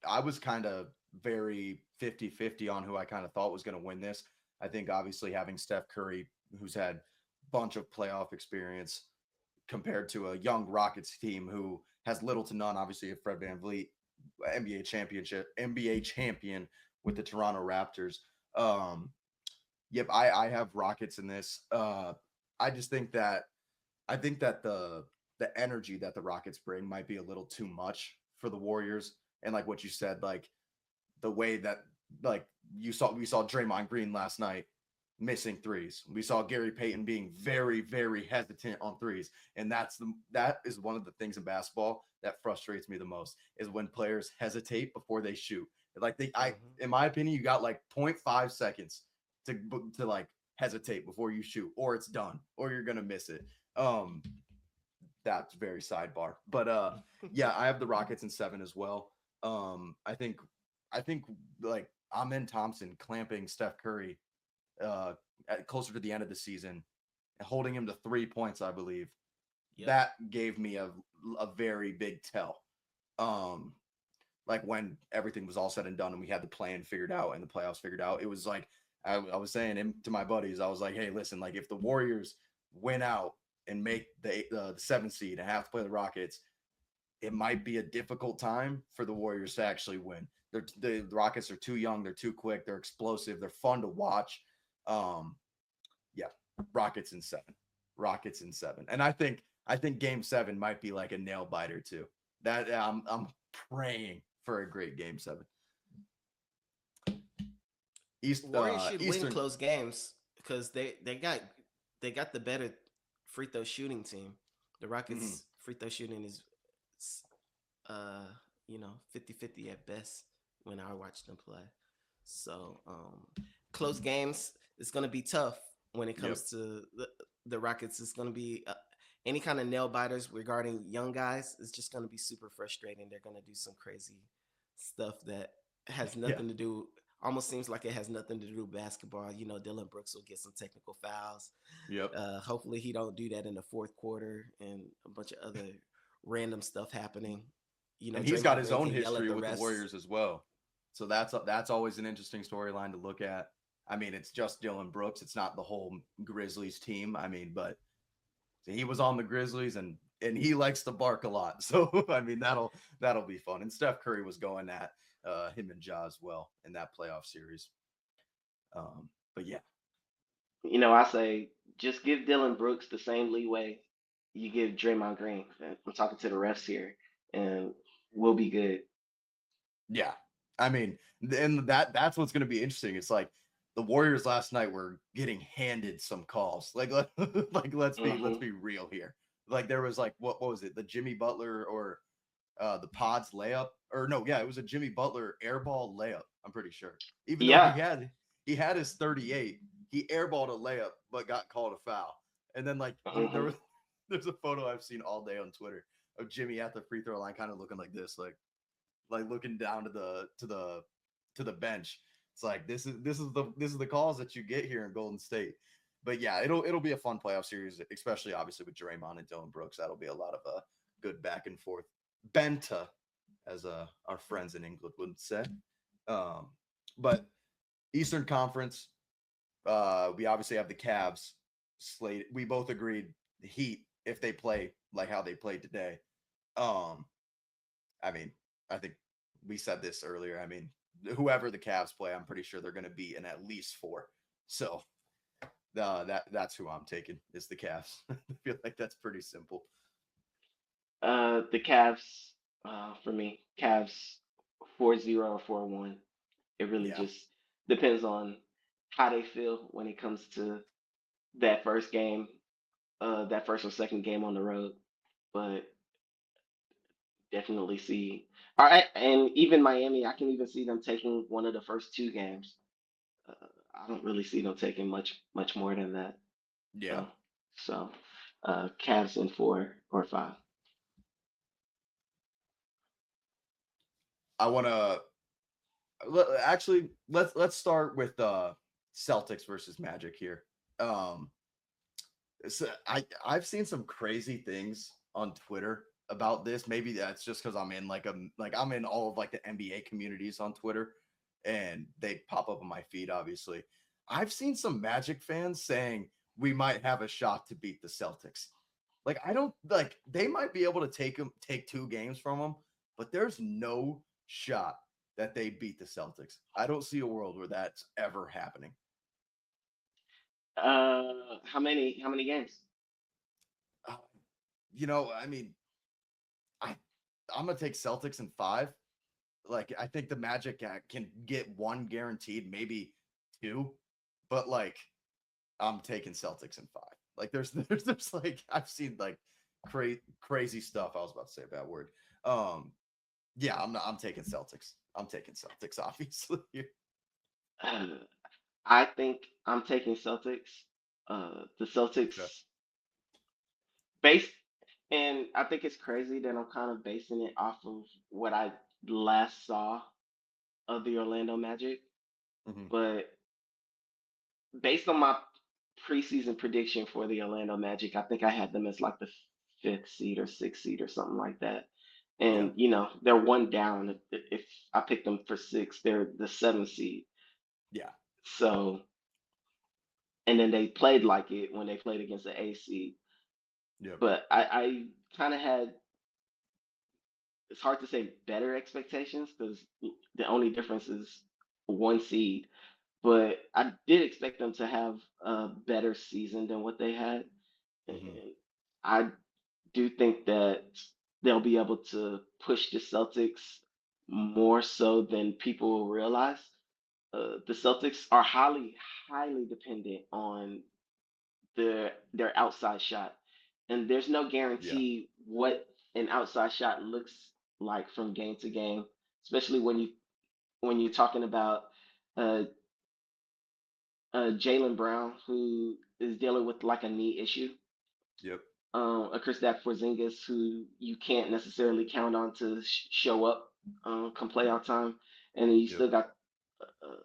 I was kind of very 50-50 on who I kind of thought was going to win this. I think obviously having Steph Curry, who's had a bunch of playoff experience, compared to a young Rockets team who has little to none, obviously, of Fred VanVleet. NBA champion with the Toronto Raptors. Um, yep, I have Rockets in this. I just think that the energy that the Rockets bring might be a little too much for the Warriors. And like what you said, like the way that like we saw Draymond Green last night missing threes. We saw Gary Payton being very, very hesitant on threes. And that is one of the things in basketball that frustrates me the most is when players hesitate before they shoot. Like Hmm. in my opinion, you got like 0.5 seconds to like hesitate before you shoot, or it's done, or you're gonna miss it. Um, that's very sidebar. But yeah, I have the Rockets in 7 as well. I think like Amen Thompson clamping Steph Curry uh closer to the end of the season and holding him to 3 points, I believe. Yep. That gave me a very big tell. Um like when everything was all said and done and we had the plan figured out and the playoffs figured out, it was like I was saying to my buddies, I was like, hey, listen, like if the Warriors win out and make the 7th seed and have to play the Rockets, it might be a difficult time for the Warriors to actually win. The Rockets are too young, they're too quick, they're explosive, they're fun to watch. Um, yeah, Rockets in 7, Rockets in 7, and I think Game 7 might be like a nail biter too. That I'm praying for a great Game 7. Warriors should win Eastern. close games because they got the better free throw shooting team. The Mhm. Rockets free throw shooting is uh 50-50 at best when I watch them play. So close games, it's going to be tough when it Yep. comes to the Rockets. It's going to be any kind of nail biters regarding young guys. It's just going to be super frustrating. They're going to do some crazy stuff that has Yeah. nothing to do. Almost seems like it has nothing to do with basketball. Dylan Brooks will get some technical fouls. Yep. Hopefully, he don't do that in the fourth quarter and a bunch of other random stuff happening. And he's got Draymond his Green own can yell at history the with the refs. Warriors as well. So that's always an interesting storyline to look at. I mean, it's just Dylan Brooks. It's not the whole Grizzlies team. I mean, but he was on the Grizzlies and he likes to bark a lot. So I mean, that'll be fun. And Steph Curry was going at him and Ja as well in that playoff series. But yeah, I say just give Dylan Brooks the same leeway you give Draymond Green. I'm talking to the refs here, and we'll be good. yeah. I mean, and that's what's going to be interesting. It's like the Warriors last night were getting handed some calls. Like let's Hmm. be real here. Like there was like what was it? The Jimmy Butler or the Pods layup, or no, yeah, it was a Jimmy Butler airball layup. I'm pretty sure. Even though Yeah. he had his 38, he airballed a layup but got called a foul. And then like there Hmm. was there's a photo I've seen all day on Twitter of Jimmy at the free throw line, kind of looking like this, like looking down to the bench. It's like this is the calls that you get here in Golden State. But yeah, it'll be a fun playoff series, especially obviously with Draymond and Dylan Brooks. That'll be a lot of good back and forth benta, as our friends in England would say. Um, but Eastern Conference, we obviously have the Cavs slate. We both agreed the Heat, if they play like how they played today. Um, I mean, I think we said this earlier. I mean, whoever the Cavs play, I'm pretty sure they're going to be in at least 4. So that's who I'm taking is the Cavs. I feel like that's pretty simple. The Cavs, for me, Cavs 4-0 or 4-1. It really Yeah, just depends on how they feel when it comes to that first game, that first or second game on the road. But definitely see. All right, and even Miami, I can even see them taking one of the first two games. Uh, I don't really see them taking much more than that. yeah. Uh, so, Cavs in 4 or 5. I want to actually let's start with Celtics versus Magic here. Um, so I've seen some crazy things on Twitter about this. Maybe that's just because I'm in I'm in all of like the NBA communities on Twitter, and they pop up on my feed. Obviously, I've seen some Magic fans saying we might have a shot to beat the Celtics. Like I don't like they might be able to take 2 games from them. but there's no shot that they beat the Celtics. I don't see a world where that's ever happening. How many games? Uh, I mean, I I'm gonna take Celtics in 5. Like, I think the Magic can get one guaranteed, maybe two, but like, I'm taking Celtics in 5. Like, there's like, I've seen like crazy stuff. I was about to say a bad word. Um, yeah, I'm taking Celtics. I'm taking Celtics, obviously. Uh, I think I'm taking Celtics. The Celtics Okay. based, and I think it's crazy that I'm kind of basing it off of what I last saw of the Orlando Magic, Hmm. but based on my preseason prediction for the Orlando Magic, I think I had them as like the fifth seed or sixth seed or something like that. Yeah. And they're one down. If I picked them for six, they're the seventh seed. Yeah. So, and then they played like it when they played against the A seed. Yep. But I kind of had, it's hard to say better expectations because the only difference is one seed. But I did expect them to have a better season than what they had. And Hmm. I do think that they'll be able to push the Celtics more so than people realize. The Celtics are highly dependent on their outside shot, and there's no Yeah. guarantee what an outside shot looks like from game to game, especially when you're talking about uh, Jalen Brown, who is dealing with like a knee issue. Yep. A Kristaps Porzingis, who you can't necessarily count on to show up come playoff time, and then you Yep. still got uh,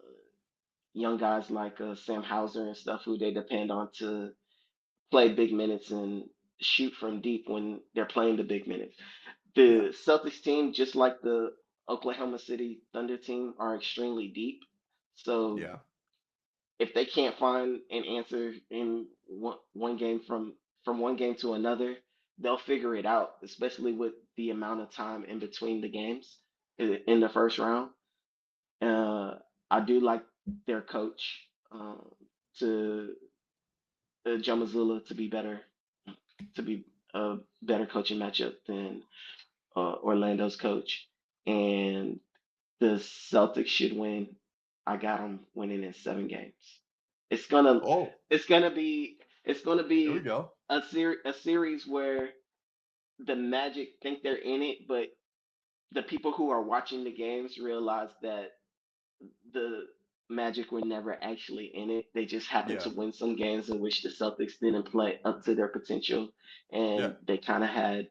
young guys like Sam Hauser and stuff, who they depend on to play big minutes and shoot from deep when they're playing the big minutes. Yeah. The Celtics team, just like the Oklahoma City Thunder team, are extremely deep. So Yeah. if they can't find an answer in one game from one game to another, they'll figure it out, especially with the amount of time in between the games in the first round. Uh, I do like their coach to Joe Mazzulla to be a better coaching matchup than Orlando's coach, and the Celtics should win. I got them winning in 7 games. It's gonna Oh, it's gonna there we be go. a series where the Magic think they're in it, but the people who are watching the games realize that the Magic were never actually in it. They just happened to Yeah. win some games in which the Celtics didn't play up to their potential, Yeah. and they kind of had,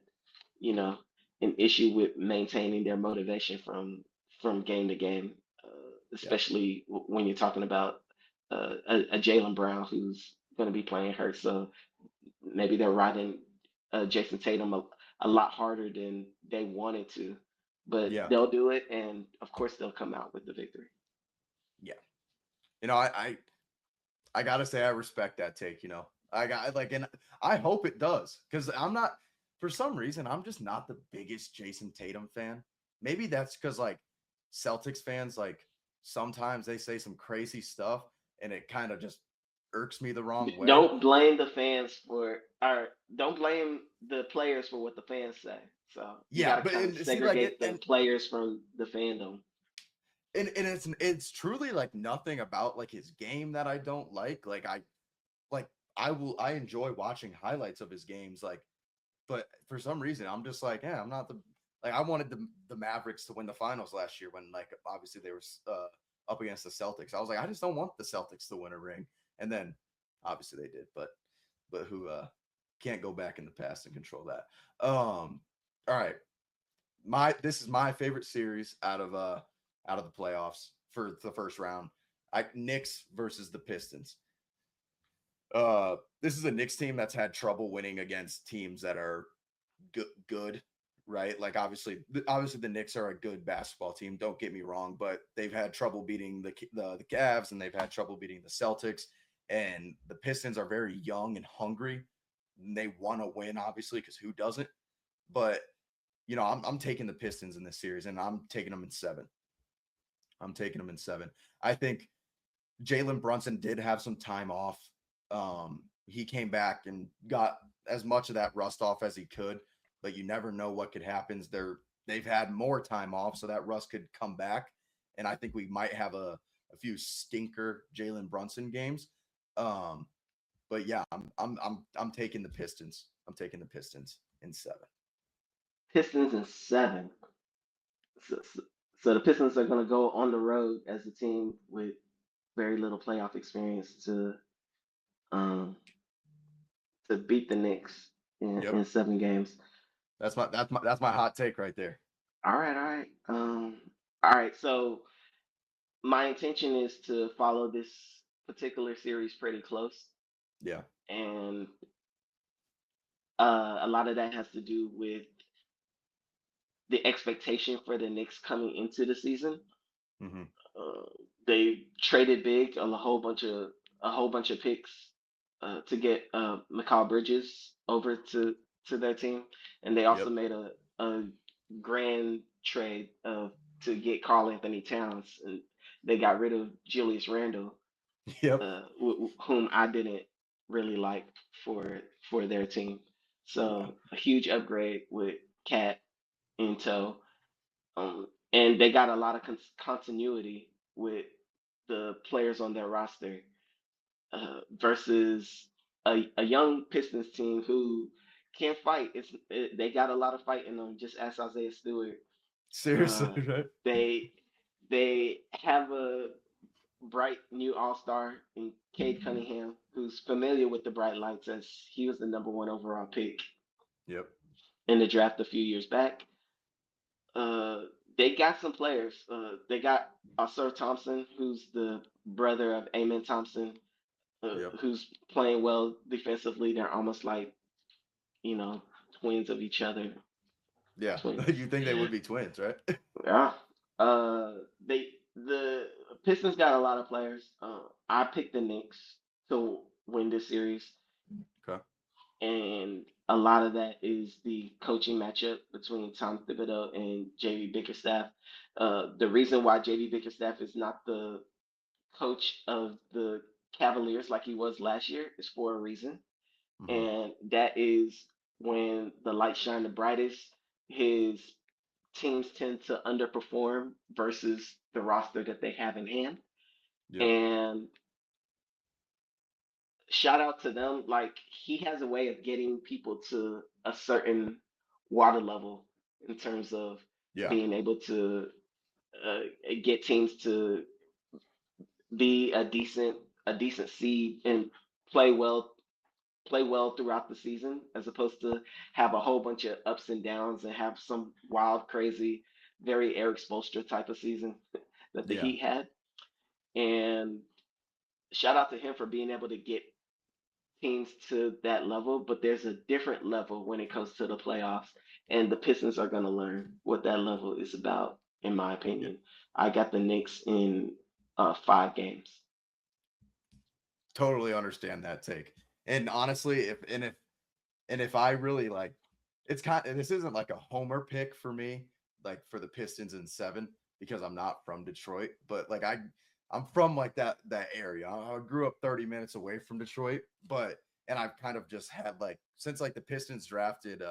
you know, an issue with maintaining their motivation from game to game, Yeah. especially when you're talking about a Jalen Brown who's going to be playing hurt. So maybe they're riding Jason Tatum a lot harder than they wanted to, but Yeah. they'll do it, and of course they'll come out with the victory. Yeah. I gotta say I respect that take. I got like, and I hope it does because I'm not, for some reason, I'm just not the biggest Jason Tatum fan. Maybe that's because like Celtics fans, like sometimes they say some crazy stuff and it kind of just irks me the wrong way. Don't blame the fans for, or don't blame the players for what the fans say. So you got Yeah, to but kind of and see, like segregate the players from the fandom. and it's truly like nothing about like his game that I don't like. Like I enjoy watching highlights of his games, like, but for some reason I'm just like, yeah, I'm not the, like, I wanted the Mavericks to win the finals last year when like obviously they were up against the Celtics. I was like, I just don't want the Celtics to win a ring, and then obviously they did, but who can't go back in the past and control that. All right, this is my favorite series out of the playoffs for the first round. Knicks versus the Pistons. This is a Knicks team that's had trouble winning against teams that are good, right? Like obviously the Knicks are a good basketball team. Don't get me wrong, but they've had trouble beating the Cavs and they've had trouble beating the Celtics. And the Pistons are very young and hungry. And they want to win, obviously, because who doesn't? But I'm taking the Pistons in this series, and I'm taking them in 7. I'm taking them in 7. I think Jalen Brunson did have some time off. He came back and got as much of that rust off as he could, but you never know what could happen. They've had more time off, so that rust could come back, and I think we might have a few stinker Jalen Brunson games. Um, but yeah, I'm taking the Pistons. I'm taking the Pistons in 7. Pistons in 7. So the Pistons are going to go on the road as a team with very little playoff experience um, to beat the Knicks Yep, in 7 games. that's my hot take right there. All right, all right. All right. So my intention is to follow this particular series pretty close, Yeah. and a lot of that has to do with the expectation for the Knicks coming into the season. Mm-hmm. Uh, they traded big on a whole bunch of picks to get Mikal Bridges over to their team, and they also Yep. made a grand trade to get Karl Anthony Towns, and they got rid of Julius Randle, Yep. whom I didn't really like for their team. Yeah. So a huge upgrade with Cat in tow. And they got a lot of continuity with the players on their roster versus a young Pistons team who can fight. They got a lot of fight in them. Just as Isaiah Stewart. Seriously, Uh, right? they they have a bright new All Star in Cade Cunningham, who's familiar with the bright lights as he was the number 1 overall pick Yep. in the draft a few years back. Uh, they got some players. They got Sir Thompson, who's the brother of Amen Thompson, Yep. who's playing well defensively. They're almost like, you know, twins of each other. Yeah. Twins. You think they would be twins, right? Yeah. The Pistons got a lot of players. I picked the Knicks to win this series, Okay. and a lot of that is the coaching matchup between Tom Thibodeau and JV Bickerstaff. The reason why JV Bickerstaff is not the coach of the Cavaliers like he was last year is for a reason, Mm-hmm. and that is when the lights shine the brightest, his teams tend to underperform versus the roster that they have in hand. Yep. And shout out to them. Like he has a way of getting people to a certain water level in terms of Yeah. being able to uh, get teams to be a decent seed and play well play well throughout the season as opposed to have a whole bunch of ups and downs and have some wild crazy very Eric Spoelstra type of season that the Yeah. Heat had. And shout out to him for being able to get teams to that level, but there's a different level when it comes to the playoffs, and the Pistons are going to learn what that level is about. In my Yeah. opinion, I got the Knicks in 5 games. Totally understand that take. And honestly, if I really like, it's kind of, this isn't like a homer pick for me, like for the Pistons in 7, because I'm not from Detroit, but like I'm from like that area. I grew up 30 minutes away from Detroit, but and I've kind of just had like since like the Pistons drafted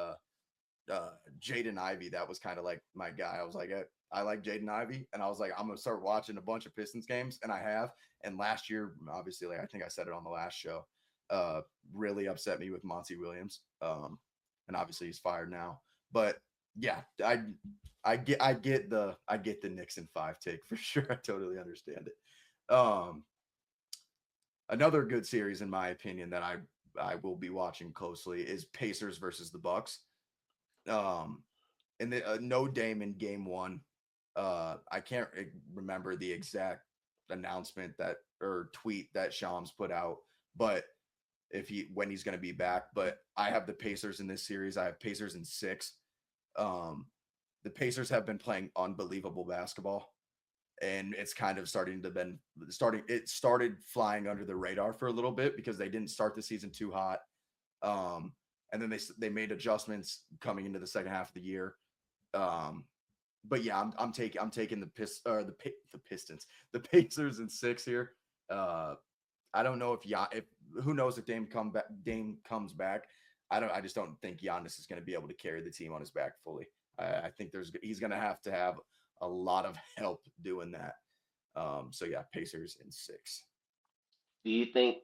Jaden Ivey, that was kind of like my guy. I was like, I like Jaden Ivey, and I was like, I'm gonna start watching a bunch of Pistons games, and I have. And last year, obviously, like I think I said it on the last show, really upset me with Monty Williams. And obviously he's fired now. But yeah, I get the Knicks in 5 take for sure. I totally understand it. Another good series, in my opinion, that I will be watching closely is Pacers versus the Bucks. Um, and no Dame in game 1. I can't remember the exact announcement that or tweet that Shams put out, but if he when he's going to be back. But I have the Pacers in this series. I have Pacers in 6. Um, the Pacers have been playing unbelievable basketball, and it's kind of it started flying under the radar for a little bit because they didn't start the season too hot. And then they made adjustments coming into the second half of the year. Um, but yeah, I'm taking the Pistons, the Pacers in 6 here. Uh, I don't know if who knows if Dame comes back. I just don't think Giannis is going to be able to carry the team on his back fully. I think he's going to have a lot of help doing that. So yeah, Pacers in 6. Do you think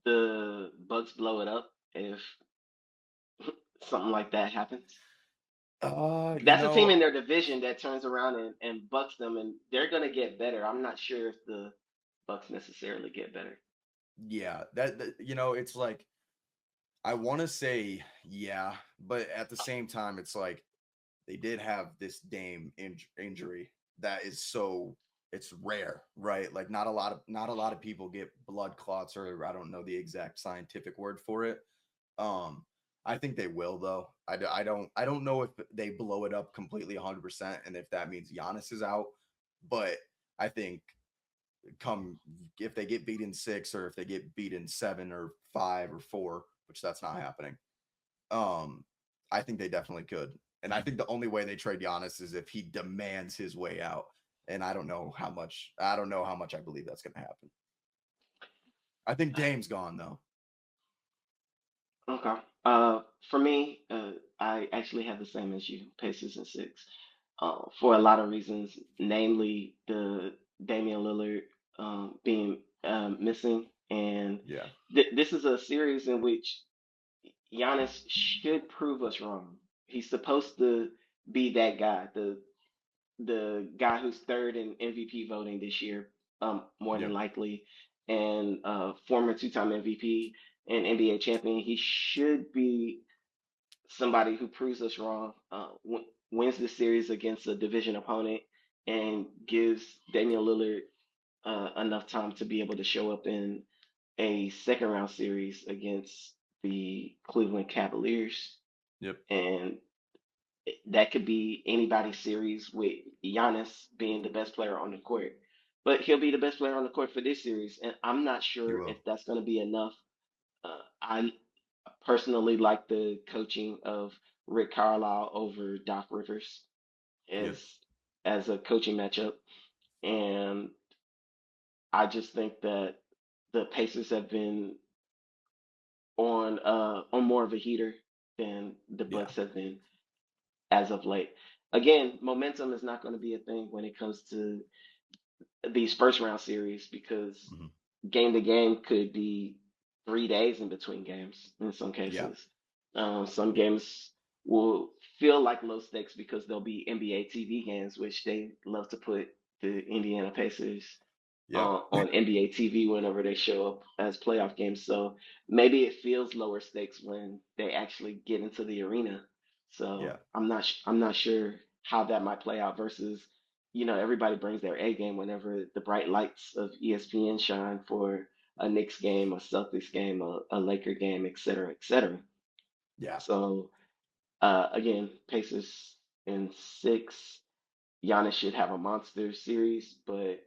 the Bucks blow it up if something like that happens? You That's a team know, in their division that turns around and bucks them, and they're gonna get better. I'm not sure if the Bucks necessarily get better. yeah, it's like I want to say yeah, but at the same time, it's like they did have this injury that is so it's rare, right? Like not a lot of people get blood clots, or I don't know the exact scientific word for it. Um, I think they will though. I don't know if they blow it up completely 100%, and if that means Giannis is out, but I think come if they get beat in 6, or if they get beat in 7 or 5 or 4, which that's not happening. Um, I think they definitely could. And I think the only way they trade Giannis is if he demands his way out. And I don't know how much I believe that's gonna happen. I think Dame's gone though. Okay. For me, I actually have the same as you, Pacers and 6. For a lot of reasons, namely the Damian Lillard being missing, and Yeah. this is a series in which Giannis should prove us wrong. He's supposed to be that guy, the guy who's third in MVP voting this year, more than Yep. likely, and former two-time MVP and NBA champion. He should be somebody who proves us wrong, wins the series against a division opponent, and gives Damian Lillard enough time to be able to show up in a second round series against the Cleveland Cavaliers. Yep. And that could be anybody's series with Giannis being the best player on the court. But he'll be the best player on the court for this series. And I'm not He sure if will. that's going to be enough. I personally like the coaching of Rick Carlisle over Doc Rivers as Yep. as a coaching matchup. And I just think that the Pacers have been on more of a heater than the Yeah. Bucks have been as of late. Again, momentum is not going to be a thing when it comes to these first round series because Hmm. game to game could be 3 days in between games in some Yeah. cases. Some games will feel like low stakes because they'll be NBA TV games, which they love to put the Indiana Pacers Yep. on NBA TV whenever they show up as playoff games. So maybe it feels lower stakes when they actually get into the arena. Yeah. So I'm not sure how that might play out versus everybody brings their A game whenever the bright lights of ESPN shine for a Knicks game, a Celtics game, a Laker game, et cetera, et cetera. Yeah. So again, Pacers in 6. Giannis should have a monster series, but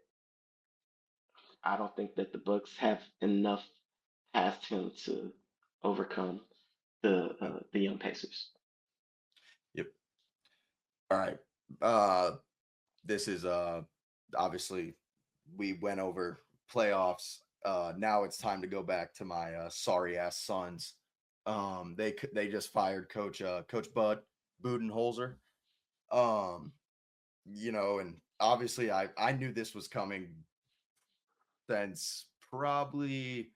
I don't think that the Bucks have enough past him to overcome Yep. the young Pacers. Yep. All right. Uh, this is obviously we went over playoffs. Now it's time to go back to my sorry ass Suns. They just fired Coach Bud Budenholzer. Um, and obviously I knew this was coming since probably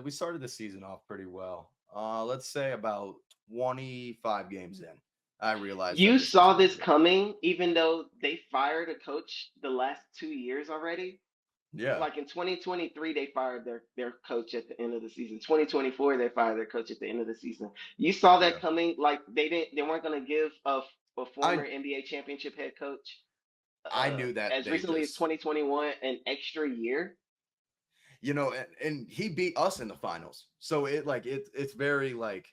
we started the season off pretty well. Let's say about 25 games in. I realized that You this was saw going to this be coming, even though they fired a coach the last 2 years already. yeah, Like in 2023, they fired their coach at the end of the season. 2024, they fired their coach at the end of the season. You saw yeah. that coming. Like they weren't going to give a former I NBA championship head coach I knew that as they recently as just 2021 an extra year. and he beat us in the finals. So it's very like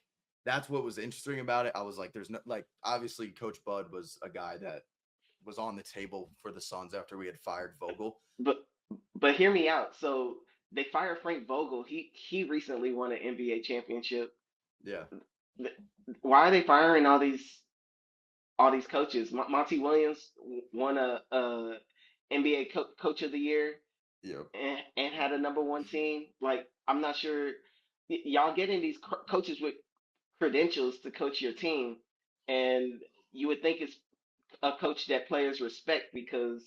that's what was interesting about it. I was like, there's no like obviously Coach Bud was a guy that was on the table for the Suns after we had fired Vogel. But but hear me out. So they fired Frank Vogel. He recently won an NBA championship. Yeah. Why are they firing all these coaches? Monty Williams won a NBA Coach of the Year Yep. and had a number one team. Like, I'm not sure y'all getting these coaches with credentials to coach your team, and you would think it's a coach that players respect because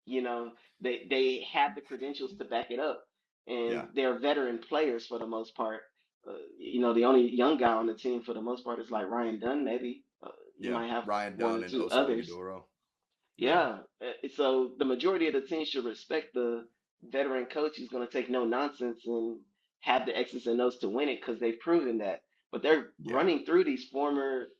you know they have the credentials to back it up, and Yeah. they're veteran players for the most part. The only young guy on the team for the most part is like Ryan Dunn. Maybe you Yeah. might have Ryan one Dunn or and two Oso others. Igudoro. Yeah. Yeah. So the majority of the team should respect the veteran coach who's going to take no nonsense and have the X's and O's to win it because they've proven that. But they're Yeah. running through these former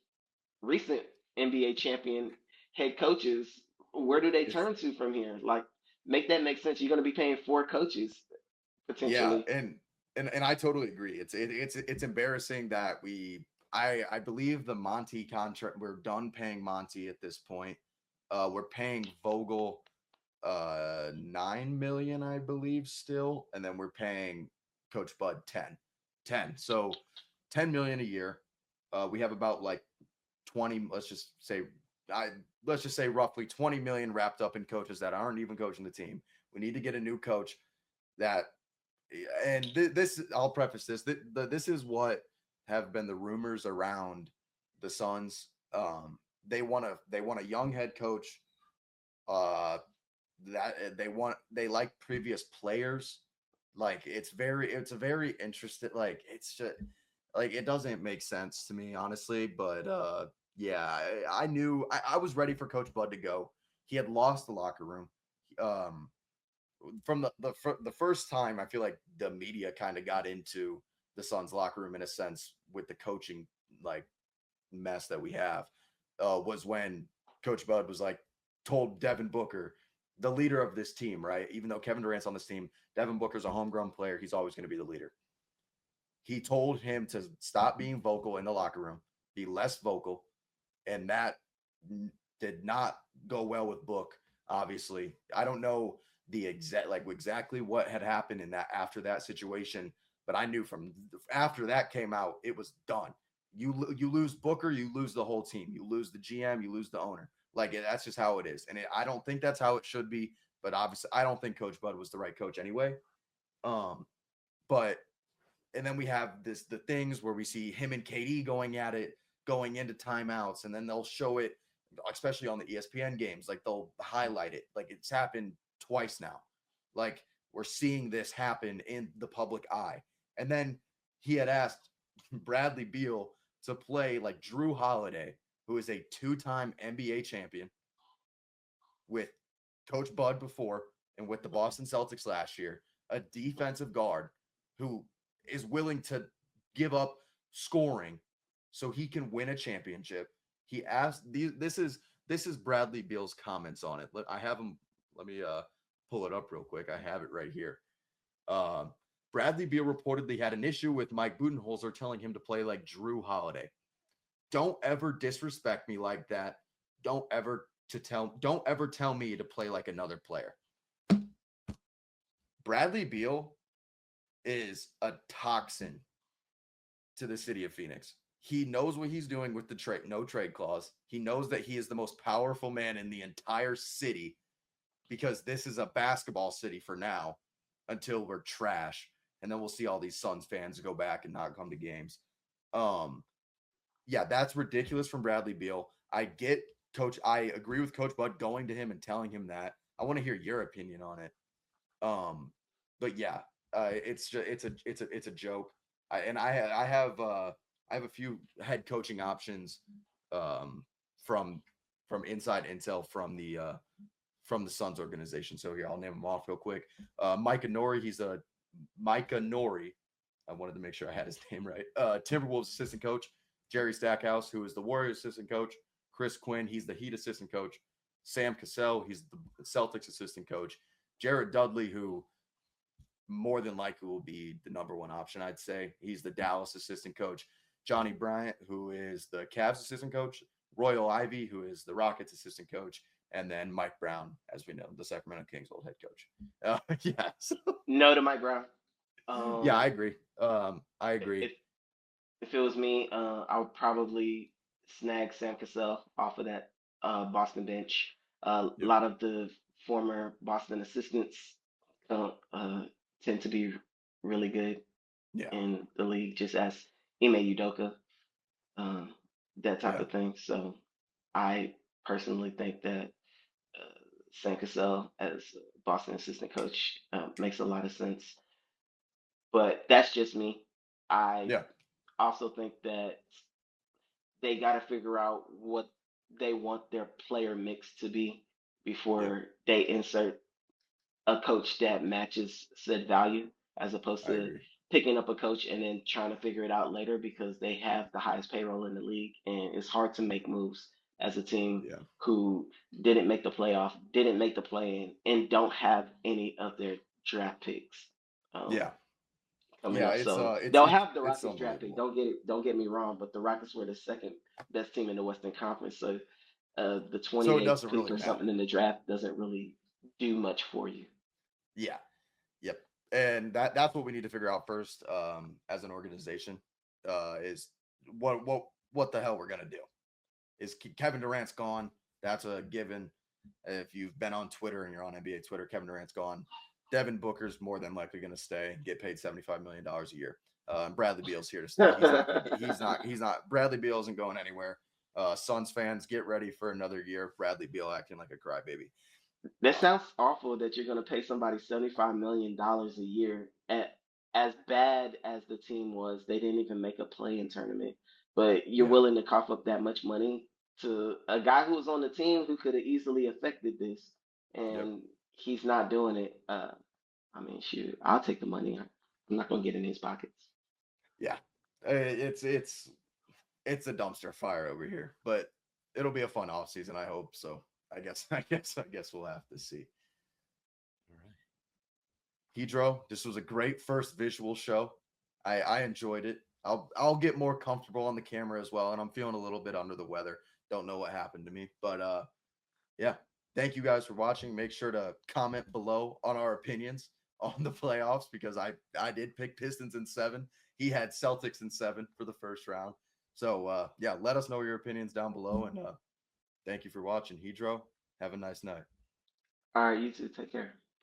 recent NBA champion head coaches. Where do they It's turn to from here? Like, make that make sense. You're going to be paying four coaches yeah, potentially. and I totally agree. It's embarrassing that I believe the Monty contract, we're done paying Monty at this point. We're paying Vogel 9 million, I believe, still, and then we're paying Coach Bud 10. So 10 million a year. We have about like 20, I let's just say roughly 20 million wrapped up in coaches that aren't even coaching the team. We need to get a new coach that and this I'll preface this. This is what have been the rumors around the Suns. They want a young head coach. Uh, that they like previous players. Like it's a very interesting. Like it's just like it doesn't make sense to me honestly. But yeah, I knew I was ready for Coach Bud to go. He had lost the locker room. Um, from the first time, I feel like the media kind of got into the Suns locker room in a sense with the coaching like mess that we have. Was when Coach Bud was like told Devin Booker, the leader of this team, right? Even though Kevin Durant's on this team, Devin Booker's a homegrown player. He's always going to be the leader. He told him to stop being vocal in the locker room, be less vocal, and that did not go well with Book. Obviously, I don't know the exactly what had happened in that after that situation, but I knew from after that came out, it was done. You lose Booker, you lose the whole team. You lose the GM, you lose the owner. Like that's just how it is, and I don't think that's how it should be. But obviously, I don't think Coach Bud was the right coach anyway. Um, but and then we have the things where we see him and KD going at it, going into timeouts, and then they'll show it, especially on the ESPN games, like they'll highlight it, like it's happened twice now. Like we're seeing this happen in the public eye. And then he had asked Bradley Beal to play like Drew Holiday, who is a two-time NBA champion with Coach Bud before and with the Boston Celtics last year, a defensive guard who is willing to give up scoring so he can win a championship. He asked this is Bradley Beal's comments on it. I have him. Let me pull it up real quick. I have it right here. Uh, Bradley Beal reportedly had an issue with Mike Budenholzer telling him to play like Drew Holiday. Don't ever disrespect me like that. Don't ever tell me to play like another player. Bradley Beal is a toxin to the city of Phoenix. He knows what he's doing with the no trade clause. He knows that he is the most powerful man in the entire city because this is a basketball city for now until we're trash. And then we'll see all these Suns fans go back and not come to games. Yeah, that's ridiculous from Bradley Beal. I agree with Coach Bud going to him and telling him that. I want to hear your opinion on it. But yeah, it's a joke. I have a few head coaching options from inside intel from the Suns organization. So here I'll name them off real quick. Micah Nori, Micah Nori. I wanted to make sure I had his name right. Timberwolves assistant coach. Jerry Stackhouse, who is the Warriors assistant coach. Chris Quinn, he's the Heat assistant coach. Sam Cassell, he's the Celtics assistant coach. Jared Dudley, who more than likely will be the number one option, I'd say. He's the Dallas assistant coach. Johnny Bryant, who is the Cavs assistant coach. Royal Ivy, who is the Rockets assistant coach. And then Mike Brown, as we know, the Sacramento Kings old head coach. Yeah. No to Mike Brown. Yeah, I agree. I agree. if it was me, I would probably snag Sam Cassell off of that Boston bench. A Yep. lot of the former Boston assistants uh, tend to be really good Yeah. in the league, just as Ime Udoka, um, that type Yeah. of thing. So I personally think that Sam Cassell as Boston assistant coach makes a lot of sense. But that's just me. I Yeah. also think that they got to figure out what they want their player mix to be Yep. before they insert a coach that matches said value, as opposed I to agree. picking up a coach and then trying to figure it out later because they have the highest payroll in the league and it's hard to make moves as a team Yeah. who didn't make the playoff, didn't make the play in, and don't have any of their draft picks um, Yeah. coming Yeah. up. It's So it's they'll it's have the it's Rockets draft pick. unbelievable. Don't get me wrong, but the Rockets were the second best team in the Western Conference. So the So it 28th doesn't pick really or something matter. in the draft doesn't really do much for you. Yeah. Yep. And that's what we need to figure out first, as an organization, is what the hell we're gonna do. Is Kevin Durant's gone? That's a given. If you've been on Twitter and you're on NBA Twitter, Kevin Durant's gone. Devin Booker's more than likely going to stay, get paid $75 million a year. And Bradley Beal's here to stay. He's not. He's not. Bradley Beal isn't going anywhere. Suns fans, get ready for another year of Bradley Beal acting like a crybaby. That sounds awful that you're going to pay somebody $75 million a year. As bad as the team was, they didn't even make a play-in tournament. But you're Yeah. willing to cough up that much money to a guy who was on the team who could have easily affected this, Yep. and he's not doing it. I mean, shoot, I'll take the money. I'm not going to get in his pockets. Yeah. It's a dumpster fire over here, but it'll be a fun off season. I hope so. I guess we'll have to see. All right. Hidro, this was a great first visual show. I enjoyed it. I'll get more comfortable on the camera as well, and I'm feeling a little bit under the weather. Don't know what happened to me, but yeah. Thank you guys for watching. Make sure to comment below on our opinions on the playoffs because I did pick Pistons in 7. He had Celtics in 7 for the first round. So yeah, let us know your opinions down below, and thank you for watching. Hidro, have a nice night. All right, you two, take care.